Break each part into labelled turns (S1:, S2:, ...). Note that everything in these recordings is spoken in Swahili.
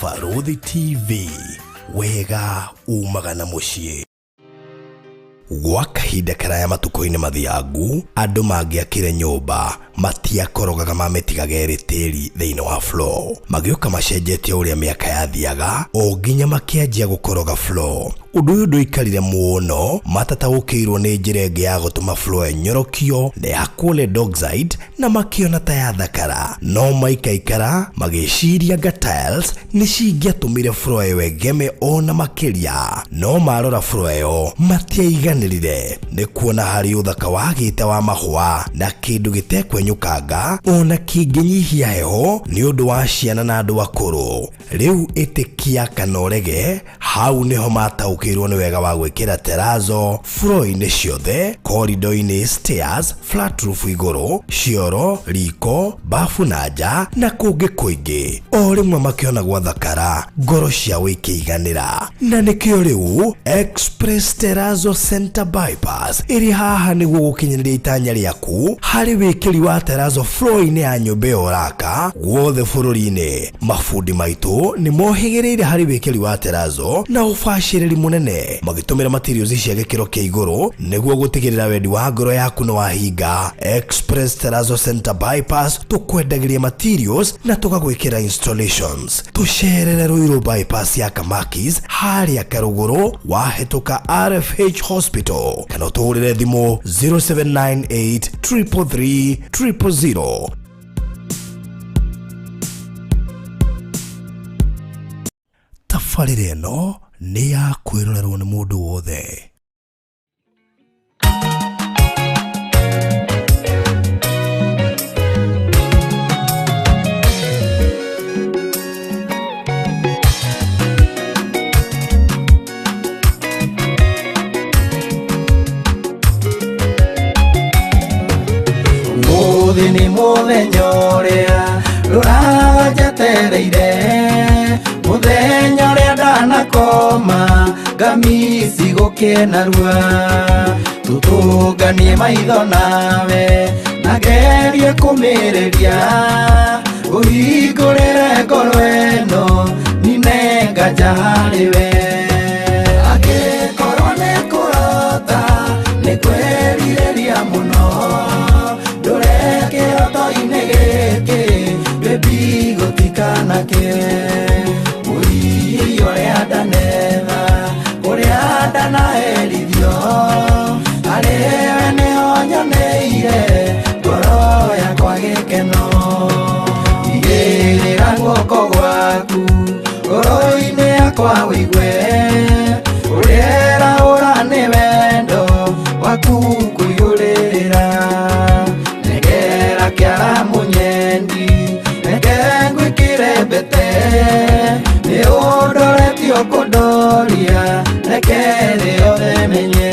S1: Baruthi TV, wega umagana muciĩ. Gwa kahinda karaya matuko-inĩ mathiangu, andũ mangĩakire nyũmba matiakorogaga mamĩtigaga ĩrĩ tĩri thĩinĩ wa floor. Magĩũka macenjetie ũrĩa mĩaka yathiaga, o nginya makĩanjia gũkoroga floor. Ũndũ ũyũ ndũikarire mũno, matataũkĩirwo nĩ njĩra ĩngĩ ya gũtũma floor ĩnyorokio na yakwo Doxide na makĩona ta yathakara. No maikaikara magĩciria anga tiles nĩ cingĩatũmire floor ĩyo ĩgeme ona makĩria. No marora floor ĩyo matiaiganĩrire, nĩ kuona harĩ ũthaka wagĩte wa mahũa na kĩndũ gĩtekwenyũkanga ona kĩngĩnyihia heho nĩ ũndũ wa ciana na andũ akũrũ. Rĩu ĩtĩkia kana ũrege, hau nĩho mataũkĩirwo nĩ wega wa gwĩkĩra terrazzo floor-inĩ ciothe, corridor-inĩ, stairs, flat roof igũrũ, cioro, riko, bafu na nja na kũngĩ kũingĩ. O rĩmwe makĩona gwathakara, ngoro ciao ikĩiganĩra. Na nĩkĩo rĩu Express Terrazzo Center Bypass ĩrĩ haha nĩguo gũkinyĩrĩria itanya rĩaku harĩ wĩkĩri wa terrazzo floor-inĩ ya nyũmba ĩyo ũraka guothe bũrũri-inĩ. Mafundi maitũ nĩ mohĩgĩrĩire harĩ wĩkĩri wa terrazzo na ũbacĩrĩri mũnene, magĩtũmĩra materials cia gĩkĩro kĩa igũrũ nĩguo gũtigĩrĩra wendi wa ngoro yaku nĩ wahinga. Express Terrazzo Center Bypass tũkwendagĩria materials na tũgagwĩkĩra installations. Tũcerere Ruiru bypass ya Kamakis harĩa Karũgũrũ wahĩtũka RFH Hospital, kana ũtũhũrĩre thimũ 0798 333 000. Tabarĩra ĩno nĩ ya kwĩrorerwo nĩ mũndũ wothe.
S2: Mũthĩ nĩ mũthenya ũrĩa rũranjetereire, mũthenya ũrĩa ndanakoma ngamisi gũkĩnarua, tũtũnganie maitho nawe na ngerie kũmĩrĩria, ũhingũrĩre ngoro ĩno nine nganja harĩwe. Angĩkorwo nĩ kũrota nĩ kwĩrirĩria mũno, ndũreke kĩroto-inĩ gĩkĩ baby gũtikanake. Mũiyi ũrĩa ndanetha, ũrĩa ndanaherithio, harĩwe nĩho nyoneire ngoro yakwa gĩkeno. Igĩrĩra guoko gwaku ngoro-inĩ yakwa wĩigue, ũrĩa ũra nĩ wendo waku kũiyũrĩrĩra. Negera kĩara mũnyendi, reke ngwĩkĩre mbete, nĩ ũndoretio kũndoria, reke rĩothe menye.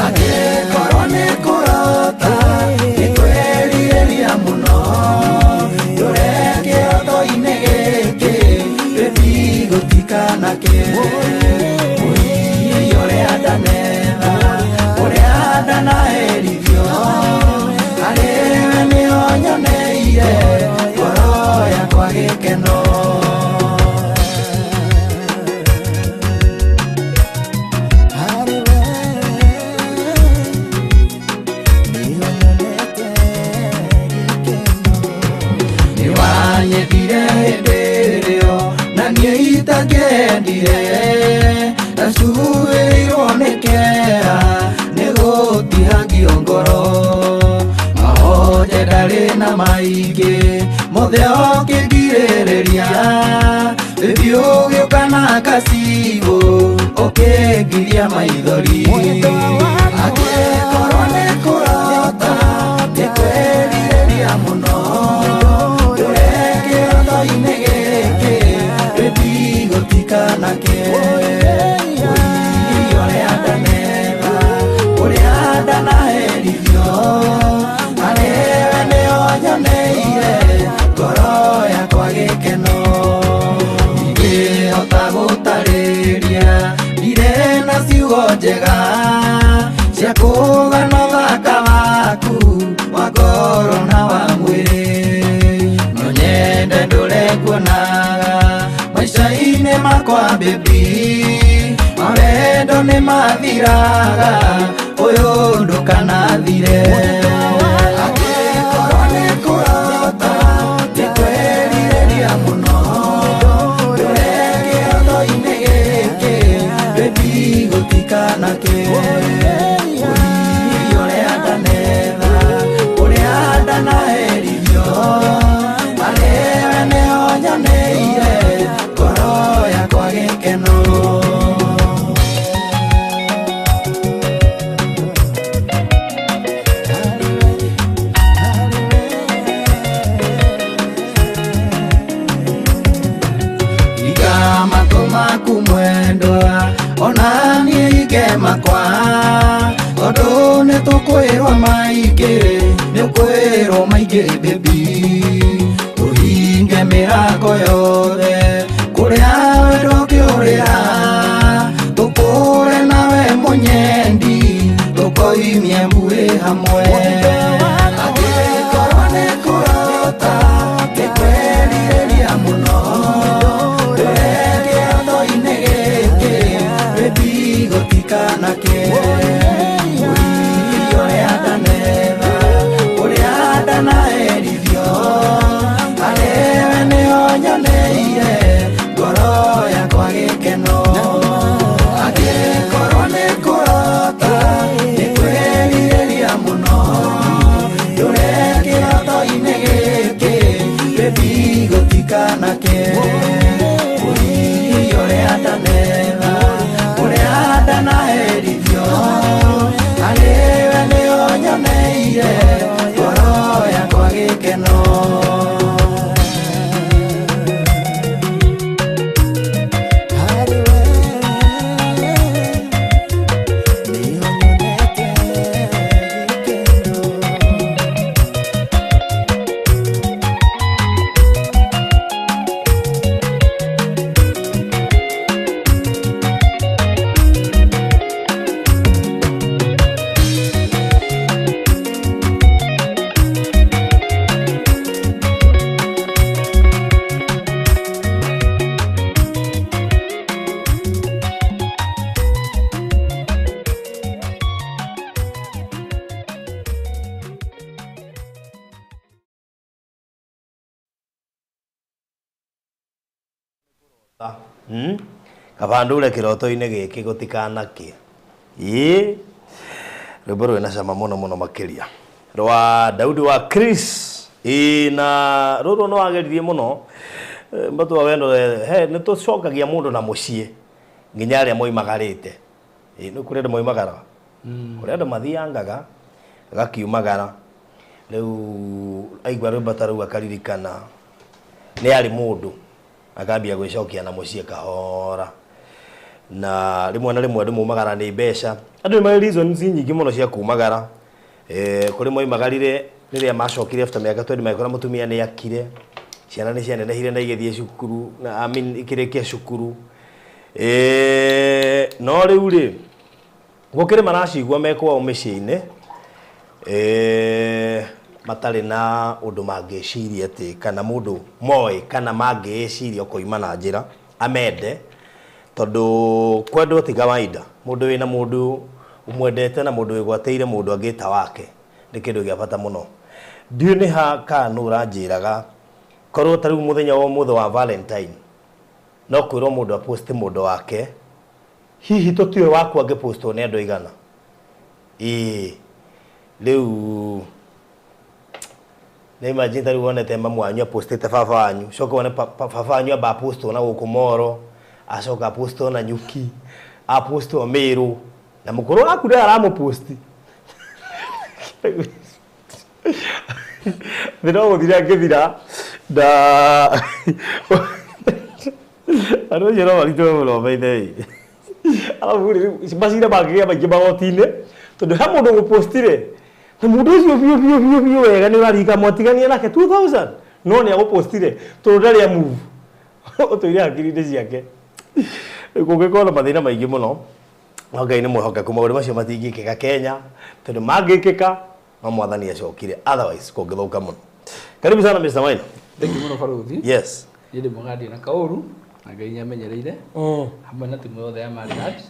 S2: Angĩkorwo nĩ kũrota nĩ kwĩrirĩria mũno, ndũreke kĩroto-inĩ gĩkĩ baby gũtikanake. Mũiyi ũrĩa ndanetha, ũrĩa ndanaherithio, harĩwe nĩho nyoneire ngoro yakwa gĩkeno. Nĩwanyendire hĩndĩ ĩrĩo na niĩ itakĩendire, ndacuĩrĩirwo nĩ kĩeha nĩ gũtihangio ngoro. Mahonje ndarĩ na maingĩ, mothe ũkĩngirĩrĩria, baby ũgĩũka na kacibũ ũkĩngiria maithori. Angĩkorwo nĩ kũrota nĩ kwĩrirĩria mũno, ndũreke kĩroto-inĩ gĩkĩ baby gũtikanake. Mũiyi ũrĩa ndanetha, ũrĩa ndanaherithio, harĩwe nĩho nyoneire ngoro yakwa gĩkeno. Ingĩhota gũtarĩria, ndirĩ na ciugo njega cia kũgana ũthaka waku wa ngoro na wa mwĩrĩ. No nyende ndũrekuonaga baby mawendo ni mathiraga uyu ndukanathire agikorwo ni kurota ndikwerireria muno ndurege otho-ini giki baby gutikanake uria ndanetha uria ndanaherithio arewe niho nyoneire ngoro yakwa gikeno kumwendwa ona nie igemakwa tondu ni tukwirwo maingĩ ni ukwirwo maingĩ baby tuhinge mirango yothe kuria wendo kiurira tukure nawe munyendi tukoimie mbui hamwe agikorwo ni kurota ndikwerireria muno gotikanake uria ndanetha uria ndanaherithio arewe niho nyoneire ngoro yakwa gikeno agikorwo ni kurota ndikwerireria muno ndureke otho-ini giki baby gotikanake uria ndanetha ndanaherithio arewe niho nyoneire ngoro yakwa gikeno
S1: kabandule kiroto-ini giki gutikanake rwimbo rwina cama muno muno makiria rwa Daudi wa Chris na ruru no ageririe muno mbatu wa wendo ni tucokagia mundu na mucie nginya aria moimagarite ni kuri andu moimagara kuri andu mathiangaga gakiumagara riu aigua rwimbo ta ruu akaririkana ni ari mundu akambia gwicokia na mucie kahora na rimwe na rimwe ndimumagara ni mbeca andu ni reasons nyingi muno cia kumagara kuri moimagarire riria macokire after miaka 20 maikora mutumia ni akire ciana ni cianenehire na igethie cukuru na ikirikia cukuru no riu ri gukire maracigua mekwa umiciine matari na undu mangeciria ati kana mundu moe kana mangeciria koima na njira amende tondu kwendwo ti kawaida mundu wina mundu umwendete na mundu wigwateire mundu angita wake ni kindu gia bata muno ndiu ni ha kana uranjiraga korwo tariu muthenya wa mutho wa Valentine no kwirwo mundu apost mundu wake hihi tutiwe waku angepostwo ni andu igana riu na imagine tariu wonete mamu wanyu apostete baba wanyu coka wone baba wanyu aba apostwo na gukumoro acoka apostwo na nyuki apostwo Meru na mukuru waku ndio aramuposti ndino guthira ngithira da aro yero walito lo baithe alafu basira bagia bagia bagotine tondu ha mundu gupostire mundu ucio bio wega ni warika motigania nake 2000 no ni agupostire tondu ndari move otoire akirinde ciake gugikora mathina maingi muno Ngai ni mwihokeku maundu macio matingikika Kenya tondu mangikika mamwathani acokire otherwise kungithuka muno. Karibu sana Mr. Maina.
S3: Thank you muno Faruthi.
S1: Yes.
S3: Yende mugadi na kauru
S2: na Ngai amenyereire hamwe na timu yothe ya Marigat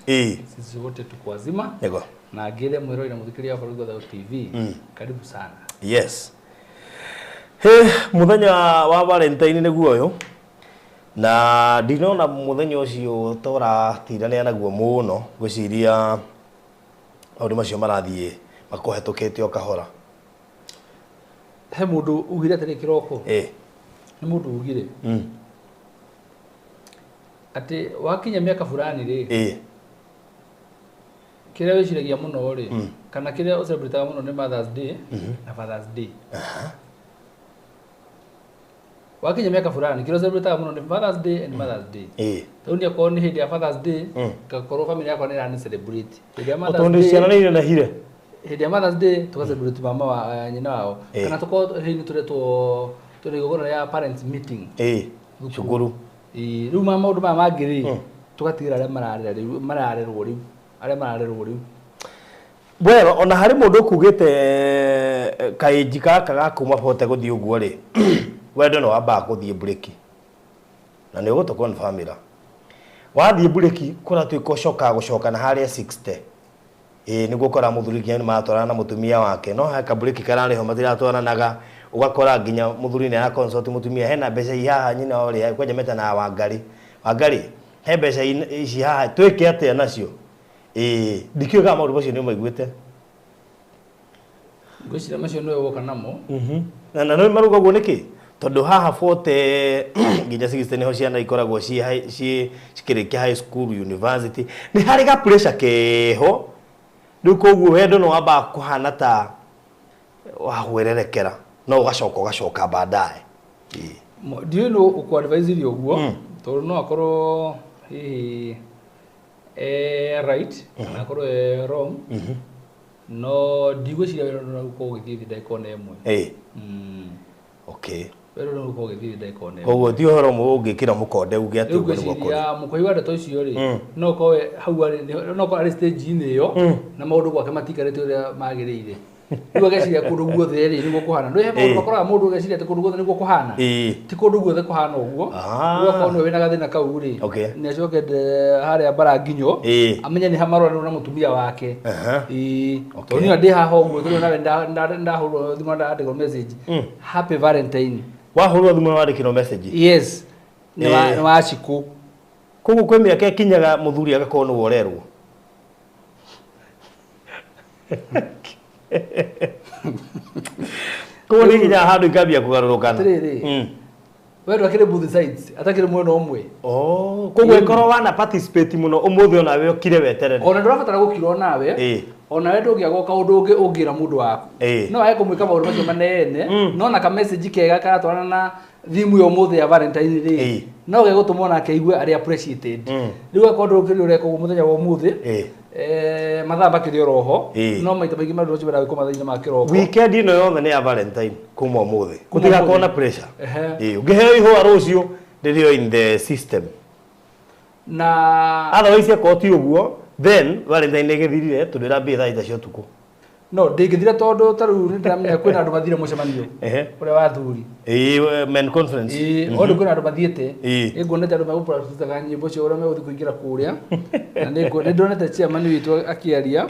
S2: sisi wote tuko wazima
S1: yego
S2: na ngire mwiro ina muthikiria kwa Rugo TV karibu sana.
S1: Yes. Muthenya wa Valentine niguo uyu na ndinona muthenya ucio tora tirania naguo muno gwiciria maundu macio marathie makohetukite o kahora.
S2: He mundu ugire atari kiroko ni mundu ugire ati wakinya miaka fulani ri kire wiciragia muno ri kana kire ucelebrate muno ni Mother's Day na Father's Day. Wakinya miaka fulani kire ucelebrate muno ni Father's Day and Mother's Day. Tundi ko ni hindi ya Father's Day ka koro family yako ni rani celebrate. Hindi ya Mother's Day. Ciana
S1: ni na hire.
S2: Hindi ya Mother's Day tukacelebrate mama wa nyina wao. Kana tuko hindi turetwo tunigogora ya parents meeting.
S1: Shukuru.
S2: Riu mama maundu maya mangiri tugatira aria mararerwo riu.
S1: Well, ona hari mundu kugite kaiji kaka gakuma bote guthii uguo ri wendo no wamba guthii break na ni uguto confirmira wathii break kura tuiko gucoka na haria 60 niguo kora muthuri nginya matwarana na mutumia wake no haka break karari ho matiratwaranaga ugakora nginya muthuri ni consult mutumia hena mbeca ihaha nyina ori kwenye meta na wangari he mbeca ici haha twike atia nacio ndikiuga maundu macio ni maiguite
S2: gwicira macio no woka namo
S1: na no maruga guo niki tondu haha forte nginya 60 niho ciana ikoragwo cikirikia high school university ni hari ga pressure keho riu koguo wendo no wamba kuhana ta wahwererekera no ugacoka baadaye.
S2: Do you know uko advise rio guo tondu no akorwo right na akorwo wrong no ndigwiciria wero no uko githii ndaikona imwe
S1: okay
S2: wero no uko githii ndaikona imwe
S1: koguo ti horo mu ungikira mukonde uge ati
S2: ugo niguo ya mukoi wa ndeto icio ri no ko hau ari no ko ari stage ine iyo na maundu gwake matikarite uria magirire riu ageciria kundu guothe ri niguo kuhana no he maundu makoraga mundu ageciria ati kundu guothe niguo kuhana ti kundu guothe kuhana uguo uguo kono wina gathina kau ri ni acokete haria baranginyo amenya ni hamarwa na mutumia wake to ni ndi haha uguo tu na ndahurwo thimo ndandikwo message happy valentine
S1: wahurwo thimo wandikirwo message
S2: yes ni wa ciku
S1: koguo kwe miaka kinyaga muthuri agakorwo no worerwo ko ni nginya handu ikambia kugarurukana
S2: wendo akire both sides atakire mwena umwe
S1: koguo ikoro wana participate muno umuthi ona we okire weterere
S2: ona ndurabatara gukirwo nawe ona wendo ngiago kaundu ungi ungira mundu waku no aye kumwika maundu macio manene no na ka message kega karatwarana na thimu yo muthi ya Valentine ri no gegutuma na keigwe ari appreciated riu akondo ukiri ureko muthenya wa muthi mathaa makiri roho no maita maingi maundu macio bera kuma thina makiroko
S1: weekend ino yothe ni ya Valentine kuma umuthi kutiga kona pressure ungiheo ihua rucio ndirio in the system
S2: na
S1: otherwise akoti uguo then Valentine igithirire tudira mbia thaa ita cio tuku
S2: no ndingithira tondu taru ndamenya kwina andu mathire mucemanio uria wa thuri
S1: men conference
S2: ondu kwina andu mathiete ingonete andu magupracticaga nyimbo cio uria meguthi kuingira kuria na ndonete chairman witu akiaria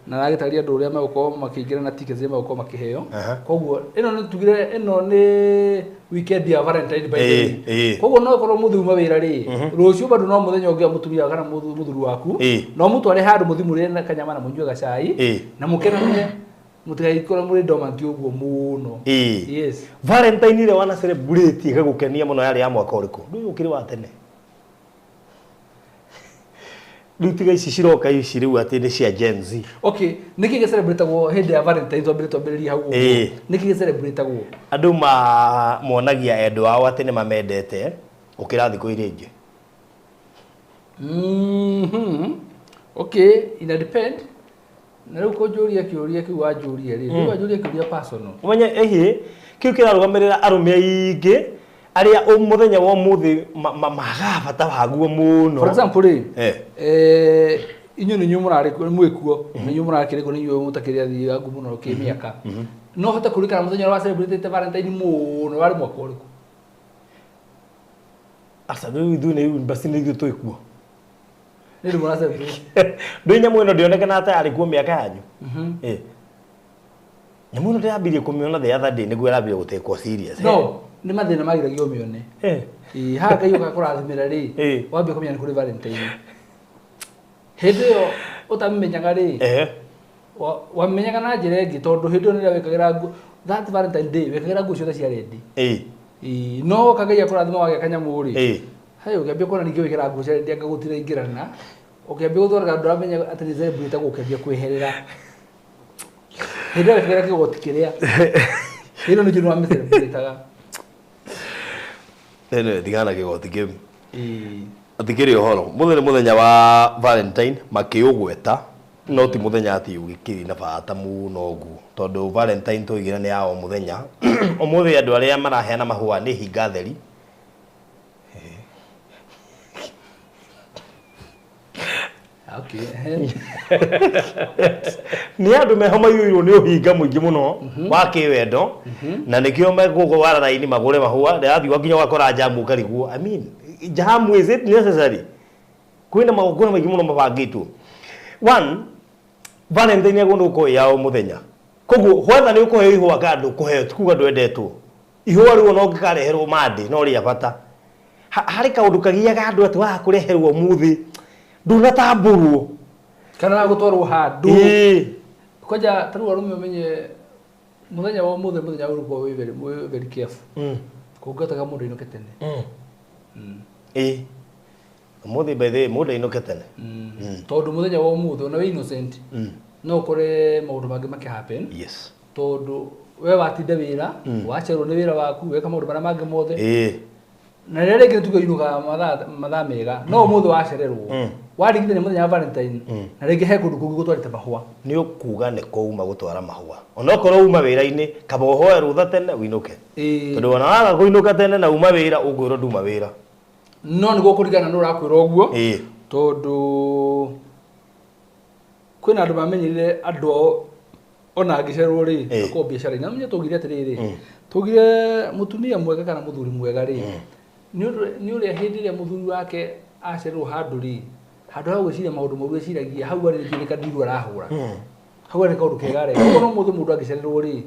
S2: na agitaria andu uria megukorwo makiingira na tickets megukorwo makiheo koguo ino ni tugire ino ni weekend ya Valentine by the way koguo no korwo muthuma wira ri rucio bandu no muthenya ungi mutumia kana muthuru waku no mutware handu muthimure na kanyama na munjue gacai na mukenane mutigaikora muri dormant uguo muno yes
S1: Valentine ile wana celebrate igagukenia muno yari ya mwaka uriku ndu ukiri wa tene Lutiga ici ciroka ici riu ati ni cia Gen Z.
S2: Okay, niki ge celebrate go hindi ya Valentine twambiriria hau. Niki ge celebrate go.
S1: Andu monagia endo ao ati ni mamendete ukira thiku iria ingi.
S2: Okay, ina depend. Na riu ko juria kiuria ki wa juria ri. Riu wa juria kiuria personal.
S1: Umenya kiu kirarugamirira arume aingi aria umuthenya wa muthi magabata waguo muno.
S2: For example ri inyu ni nyumurari mwikuo ni nyumurari kiriko ni nyu mutakiria thia ngumu no kimiaka no hota kurikana muthenya wa celebrate Valentine muno wari mwako uriku
S3: asa ndu ne basi ndio toikuo
S2: ndio murasa
S3: ndio nyamu ino ndionekana ata ari kuo miaka yanyu nyamu ino ndiambirie kumiona the other day niguo arambire gutekwo serious
S2: no ni mathina magiragio mione ha kayo gakurathimira ri wambie kumenya ni kuri Valentine hindi yo utamenyaga ri wamenyaga na njira ingi tondu hindi yo nira wekagira nguo that Valentine day wekagira nguo ciothe cia rendi no kagaia kurathima wage kanyamu ri hayo ukiambia kuona ningĩ wikira nguo cia rendi angagutira ingirana ukiambia guthora nduramenya ati ni celebrate gukiambia kweherera hindi wekagira kigoti kiria hino ni jino amecelebrataga
S3: nene digana kigoti kiu atikiri uhoro muthenya wa Valentine makiugweta no ti muthenya ati ugikiri na bata muno gu tondu Valentine tuigira ni yao muthenya umuthi andu aria maraheana mahua ni hinga theri ni andu mehoma yuirwo ni uhinga muingi muno wa kiwendo na nikio megugo wara raini magure mahua ndathi wakinya wakora jamu kariguo I mean jamu is it necessary kwina maguguna maingi muno mabangitwo one Valentine agondo ko yao muthenya koguo hwetha ni ukuhe ihwa kandu kuhe tukuga ndwendetwo ihwa riu no ngikareherwo mandi no ria bata hari kaundu kagiaga andu ati wa kureherwo muthi ndunatamburwo
S2: kana gutwarwo handu koja taru arume umenye muthenya wa muthenya uruko very careful kugataga mundu ino ketene muthi by the mundu ino ketene tondu muthenya wa muthe ona we innocent no kore maundu mangi make happen
S3: yes
S2: tondu we watinda wira wacerwo ni wira waku weka maundu mara mangi mothe na rere ngi tuko inuka matha mega no muthe wacererwo warigite ni muthenya wa Valentine na rege he kundu kungi gutwarite mahua
S3: ni ukuga ni kuuma gutwara mahua ona korwo uma wira-ini kaba uhoe rutha tene winuke tondu ona waga kuinuka tene na uma wira ugwiro nduma wira
S2: no ni gukurigana no rakwira oguo tondu kwina andu mamenyire andu ona angicerwo ri ko biashara ina menye tugire atiriri tugire mutumia mwega kana muthuri mwega ri ni uri hindi ria muthuri wake acerwo handu ri handu ha gwiciria maundu moru eciragia hau ari ririka ndiru arahura hau ari kaundu kega ri no muthu mundu angicererwo ri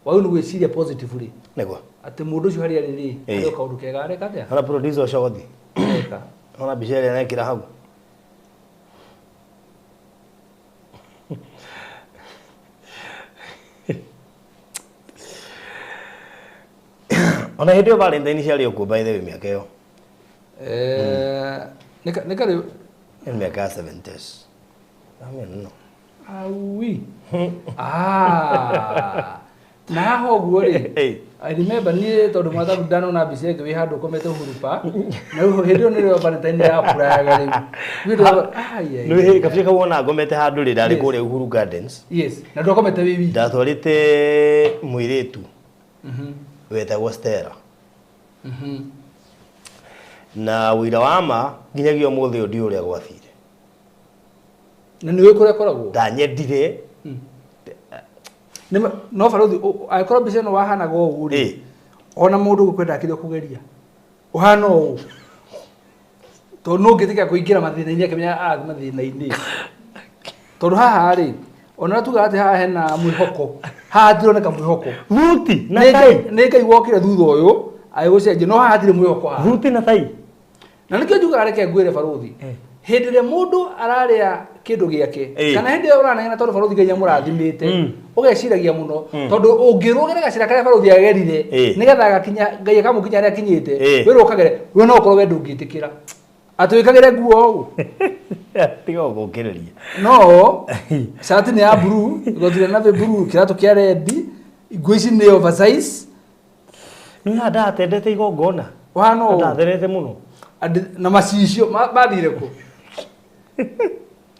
S2: wau ni gwiciria positively
S3: nego
S2: ati mundu ucio hari ari ri ari kaundu kega ri katia
S3: ana producer ucogothi
S2: eka
S3: ona biashara na kira hau ona hindi Valentine ciari uku by the way miaka yo
S2: nika
S3: en miaka 70s amen no
S2: aui na hoguo ri I remember ni tondu mathabu ndano na bice ngi wi handu komete hurupa na hu hindi ni rio Valentine ya puraga ri
S3: no he kafika wona ngomete handu ri ndari kure Uhuru Gardens
S2: yes na ndo komete wiwi
S3: ndatwarite muiretu wetagwo Stella na wira wama nginyagia muthi undi uria gwathire
S2: na ni wikure koragwo
S3: ndanyendire
S2: no faruthi aikora bice no wahana go uguri ona mundu gukwenda akire kugeria uhana o to no ngitika kuingira mathina-ini akimenya mathina-ini tondu haha ri ona tuga ati haha hena mwihoko haha ndironeka mwihoko
S3: vuti na tai
S2: ni ngai wokire thutha uyu aigucenjia no haha ndiri mwihoko haha
S3: vuti na tai
S2: na nikio njuga areke ngwire faruthi hindi ria mundu araria kindu giake kana hindi uranegena tondu faruthi ngai amurathimite ugeciragia muno tondu ungirugire gacira karia faruthi agerire nigetha agakinya ngai akamukinya aria akinyite wira ukagere we no ukorwo we ndungitikira ati wikagire nguo u
S3: tigo gukiriria
S2: no shati ni ya blue igotire na blue kiratu kia red nguo ici ni oversize
S3: ni ada atendete igongona
S2: wano
S3: ndatherete muno
S2: na macicio mathire ku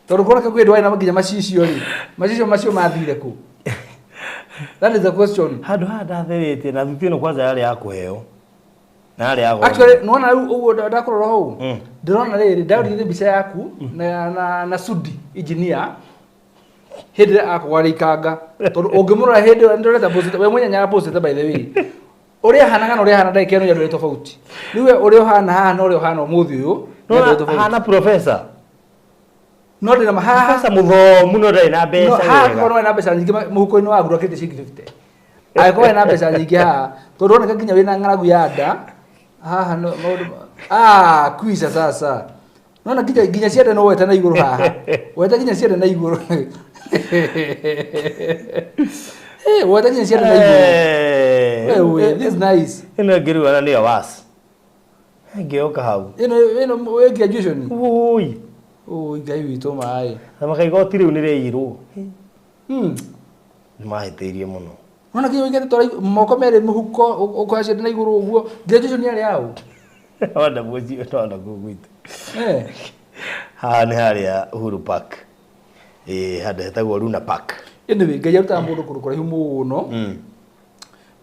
S2: tondu kona kakwenda waina nginya macicio ri macicio macio mathire ku that is the question
S3: handu ndatherete na thutino kwanza yale ya kuheo na yale ya
S2: actually no na uguo ndakorora hau ndirona riri ndari mbica yaku na Sudi engineer hindi akwarikanga tondu ungimurora hindi ndoreta post we mwenye nyara post by the way Uria hana kana uria hana ndai keno ya tofauti. Niwe uria hana haha no uria hana umuthi uyu.
S3: No hana professor.
S2: No ndina mahaha.
S3: Professor muthomu no ndai na mbeca.
S2: No ha ko na mbeca nyingi muhuko-ini waku rokete ciringi 50. Ai ko na mbeca nyingi ha. Tondu oneka nginya wina ng'aragu ya nda. Haha no kuisha sasa. Nona nginya ciende no weta na iguru haha. Weta nginya ciende na iguru. Weta nginya ciende na iguru. This is nice.
S3: Ino ngiru ana ni awas. Ngioka hau.
S2: Ino we graduation.
S3: Ui.
S2: Ui ngai witũ mai.
S3: Na makaigoti riu ni reirwo. Mahitirie muno.
S2: Nona kiyo ngene tora moko mere muhuko ukwashe na iguru uguo. Graduation yari yao.
S3: Wanda muzi tonda gugwitu. Ha ni haria Uhuru Park. Hada hetagwo Luna Park.
S2: Anyway, ngai aruta mundu kurukura hiu muno.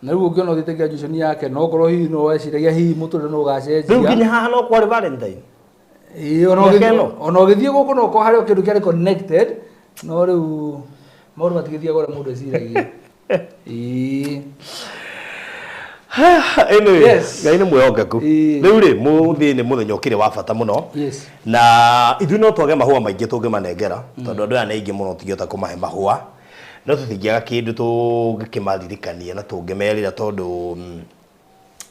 S2: Na riu ungiona uthite graduation yake no korwo hihi no weciragia hihi muture no gacenjia.
S3: Riu nginya haha no kwari Valentine.
S2: Ona ugithie guku no ko haria kindu kiari connected no riu maundu matigithia gore mundu eciragia.
S3: Anyway, ngai ni mwongeku. Riu ri muthi ni muthenya ukire wa bata muno. Na ithu no twage mahua maingi tungimanengera tondu andu aya ni aingi muno tingihota kumahe mahua. No tuthingiaga kindu tungikimaririkania na tungimerira tondu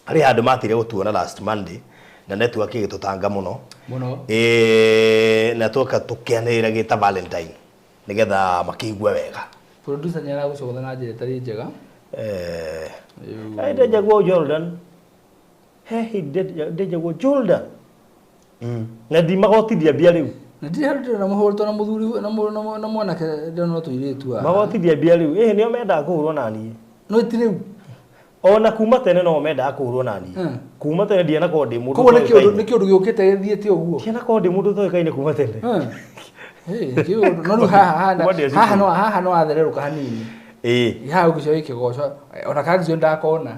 S3: ari handu matire gutuona last Monday na network igitutanga muno na tuka tukianira gita Valentine nigetha makigwe wega.
S2: Producer nyara gucogotha na njira tari njega.
S3: Ai Dejaguo Jordan. He Dejaguo Jordan. Na di magotithia bia riu.
S2: Na ndi haruta na muhorto na muthuri na mwanake no tuiretu.
S3: Magotithia bia riu. Nio menda kuhurwo na nie.
S2: No itiriu.
S3: Ona kuma tene no menda kuhurwo na nie. Kuma tene ndiana ko ndi mundu.
S2: Ko ni kiundu giukite thiete uguo.
S3: Ndiana ko ndi mundu toikaine kuma tene.
S2: No ru haha no athereruka hanini. Ha ugicio ikigoco ona kandi cio ndakona.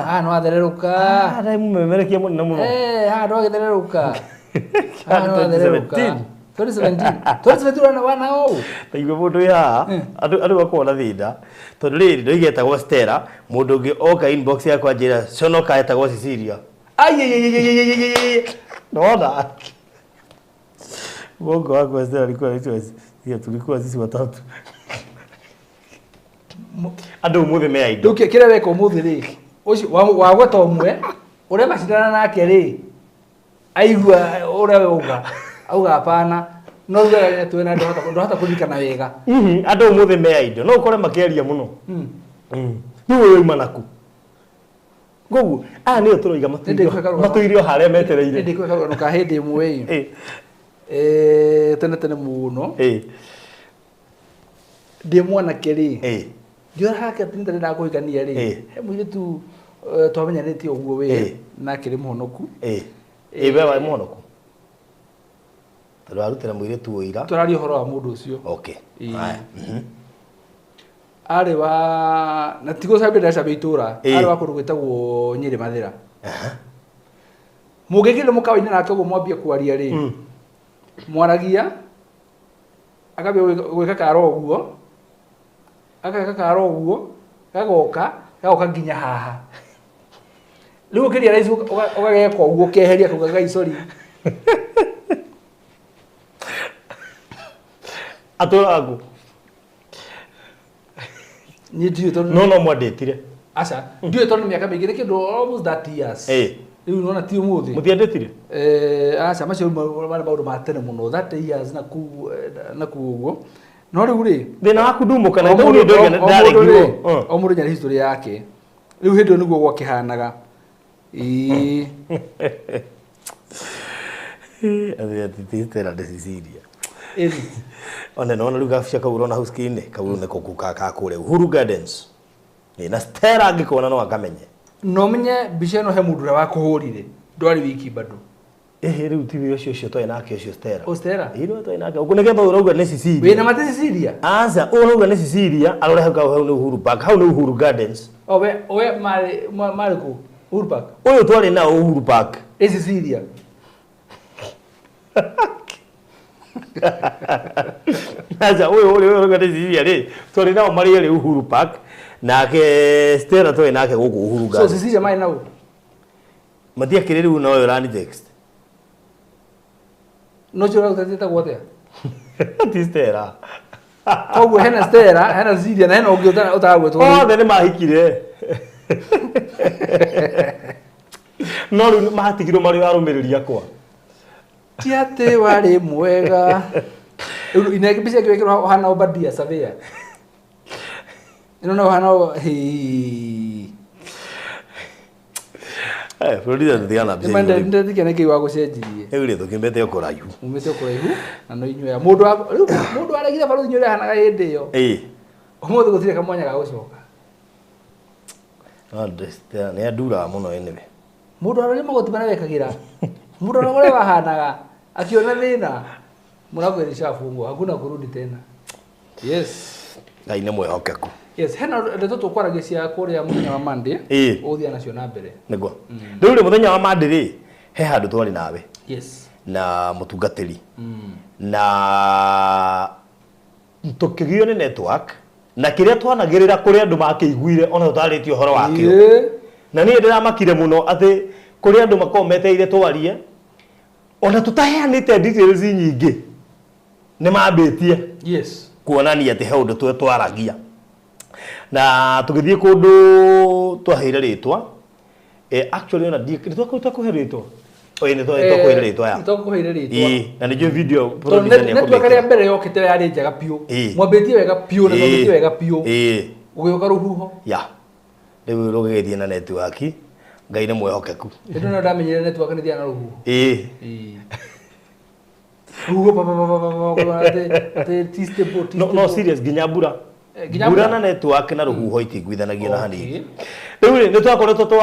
S2: Ha no athereruka.
S3: Dai mumemerekia muno muno.
S2: Ha no athereruka. Ha no athereruka. 2017 wana o.
S3: Taigwe mundu ya andu bakona thinda. Tondu riri ndo igetagwo Stella, mundu ungi oka inbox yakwa njira conoka etagwo Cecilia. Naona. Mungu wako Stella alikuwa tulikuwa sisi watatu. Andu muthe me aido.
S2: Nduke kire weko muthe ri. Uci wa gweta umwe uria macindana nake ri. Aigua uria weuga. Auga hapana. No ruga twena ndohota kuririkana wega.
S3: Andu muthe me aido. No ukore makiaria muno. Ni wewe imanaku. Gogu ni turoiga matuirio haria metereire.
S2: Ndi kweka no ka hindi mwe. Tene muno. Ndi mwana keri. Ndio haka tinda nda kuigania ri. He mwire tu twamenyanĩtie ũguo we na kĩrĩ mũhonoku.
S3: We wa mũhonoku. Tondũ arutĩra mwire tu ũira.
S2: Tũraria ũhoro wa mũndũ ũcio.
S3: Okay.
S2: Arĩ wa na tigo sabe ndasha beitura. Arĩ wa kũndũ gwĩtagwo Nyĩrĩ Mathĩra. Mũngĩkĩrĩ mũkawa-inĩ nake ũguo mwambie kwaria ri. Mwaragia akambia gwĩka karo ũguo. Aka karo uguo gagoka nginya haha riu kiria raici ugageka uguo keheria kugaga icori
S3: atoragu
S2: ni ndio tondu
S3: no mwandetire
S2: aca ndio tondu miaka mingi ni kindu almost 30 years riu nona ti umuthi
S3: mutiandetire
S2: aca macio mari maundu ma tene muno 30 years na ku uguo. No riu ri
S3: thina waku ndumuka na ndu ndoiga ndaregirwo
S2: o mundu nyari history yake riu hindu niguo gwakihanaga
S3: Titera de Cecilia. Ona no riu gafia kauro na house-ini kauro ne kuka kure Uhuru Gardens na Stella angikona no akamenye
S2: no menye bica no he mundu ra wakuhurire ndwari wiki bado
S3: riu TV ucio toy nake ucio Stella.
S2: O Stella.
S3: Iro toy nake. Uko negetha urauga ne Cecilia.
S2: We na mate Cecilia.
S3: Aza urauga ne Cecilia alore hau ni Uhuru Park. Hau ni Uhuru Gardens.
S2: Owe mari ku Uhuru Park.
S3: Uyu twari na Uhuru Park.
S2: E Cecilia.
S3: Aza uyu urauga ne Cecilia ri. Twari na mari ri Uhuru Park. nake Stella toy nake guku Uhuru Garden.
S2: So sisi jamaa nao
S3: matia kiriri una oyo rani text
S2: no chora utateta gwote
S3: ti Stella
S2: koguo hena Stella hena Zidia na hena ungi utagwetwo
S3: thene mahikire no riu mahatigirwo mari arumiriria kwa
S2: tiate wari mwega ina kibisa kiwekero hana obadia savia ino no hana
S3: Florida ndiana bisi.
S2: Manda ndike nake wa gucenjirie.
S3: Eure thukimbete okoraihu.
S2: Umete okoraihu na no inyoya. Mundu aragire baro inyoya hanaga hindi yo. Umuthi gutire kamwanya ga gucoka.
S3: Understand. Ne adura muno enebe.
S2: Mundu aragire magoti bana wekagira. Mundu aragire wahanaga akiona thina. Murago ilishafungo. Hakuna kurudi tena. Yes.
S3: Ngai nĩ mwĩhokeku.
S2: Yes, hena ndeto tukwaragia cia kuria muthenya wa Monday. Uthia nacio na mbere.
S3: Niguo. Riu ri muthenya wa Monday ri he handu twari nawe.
S2: Yes.
S3: Na mutungatiri. Na tukigio ni network na kiria twanagirira kuri andu makiguire ona tutarĩtie uhoro wakio. Na niĩ ndĩramakire muno ati kuri andu makometeire twarie ona tutaheanĩte details nyingĩ nĩ mambĩtie.
S2: Yes.
S3: Kuonania ati he undu twaragia na tugithie kundu twaheire ritwa actually ona twakuhe ritwa ni twakuhe ritwa ya
S2: twakuhe ritwa
S3: na nĩjo video
S2: producer ni network ya mbere yokite yari njega piu mwambitie wega piu na mwambitie wega piu ugioka ruhuho ya riu rugithie na network Ngai nĩ mwĩhokeku ndio na ndamenyire network ni thia na ruhuho
S3: no serious ginya mbura mbura na network na ruhuho itigwithanagia na hanini riu ni twakoretwo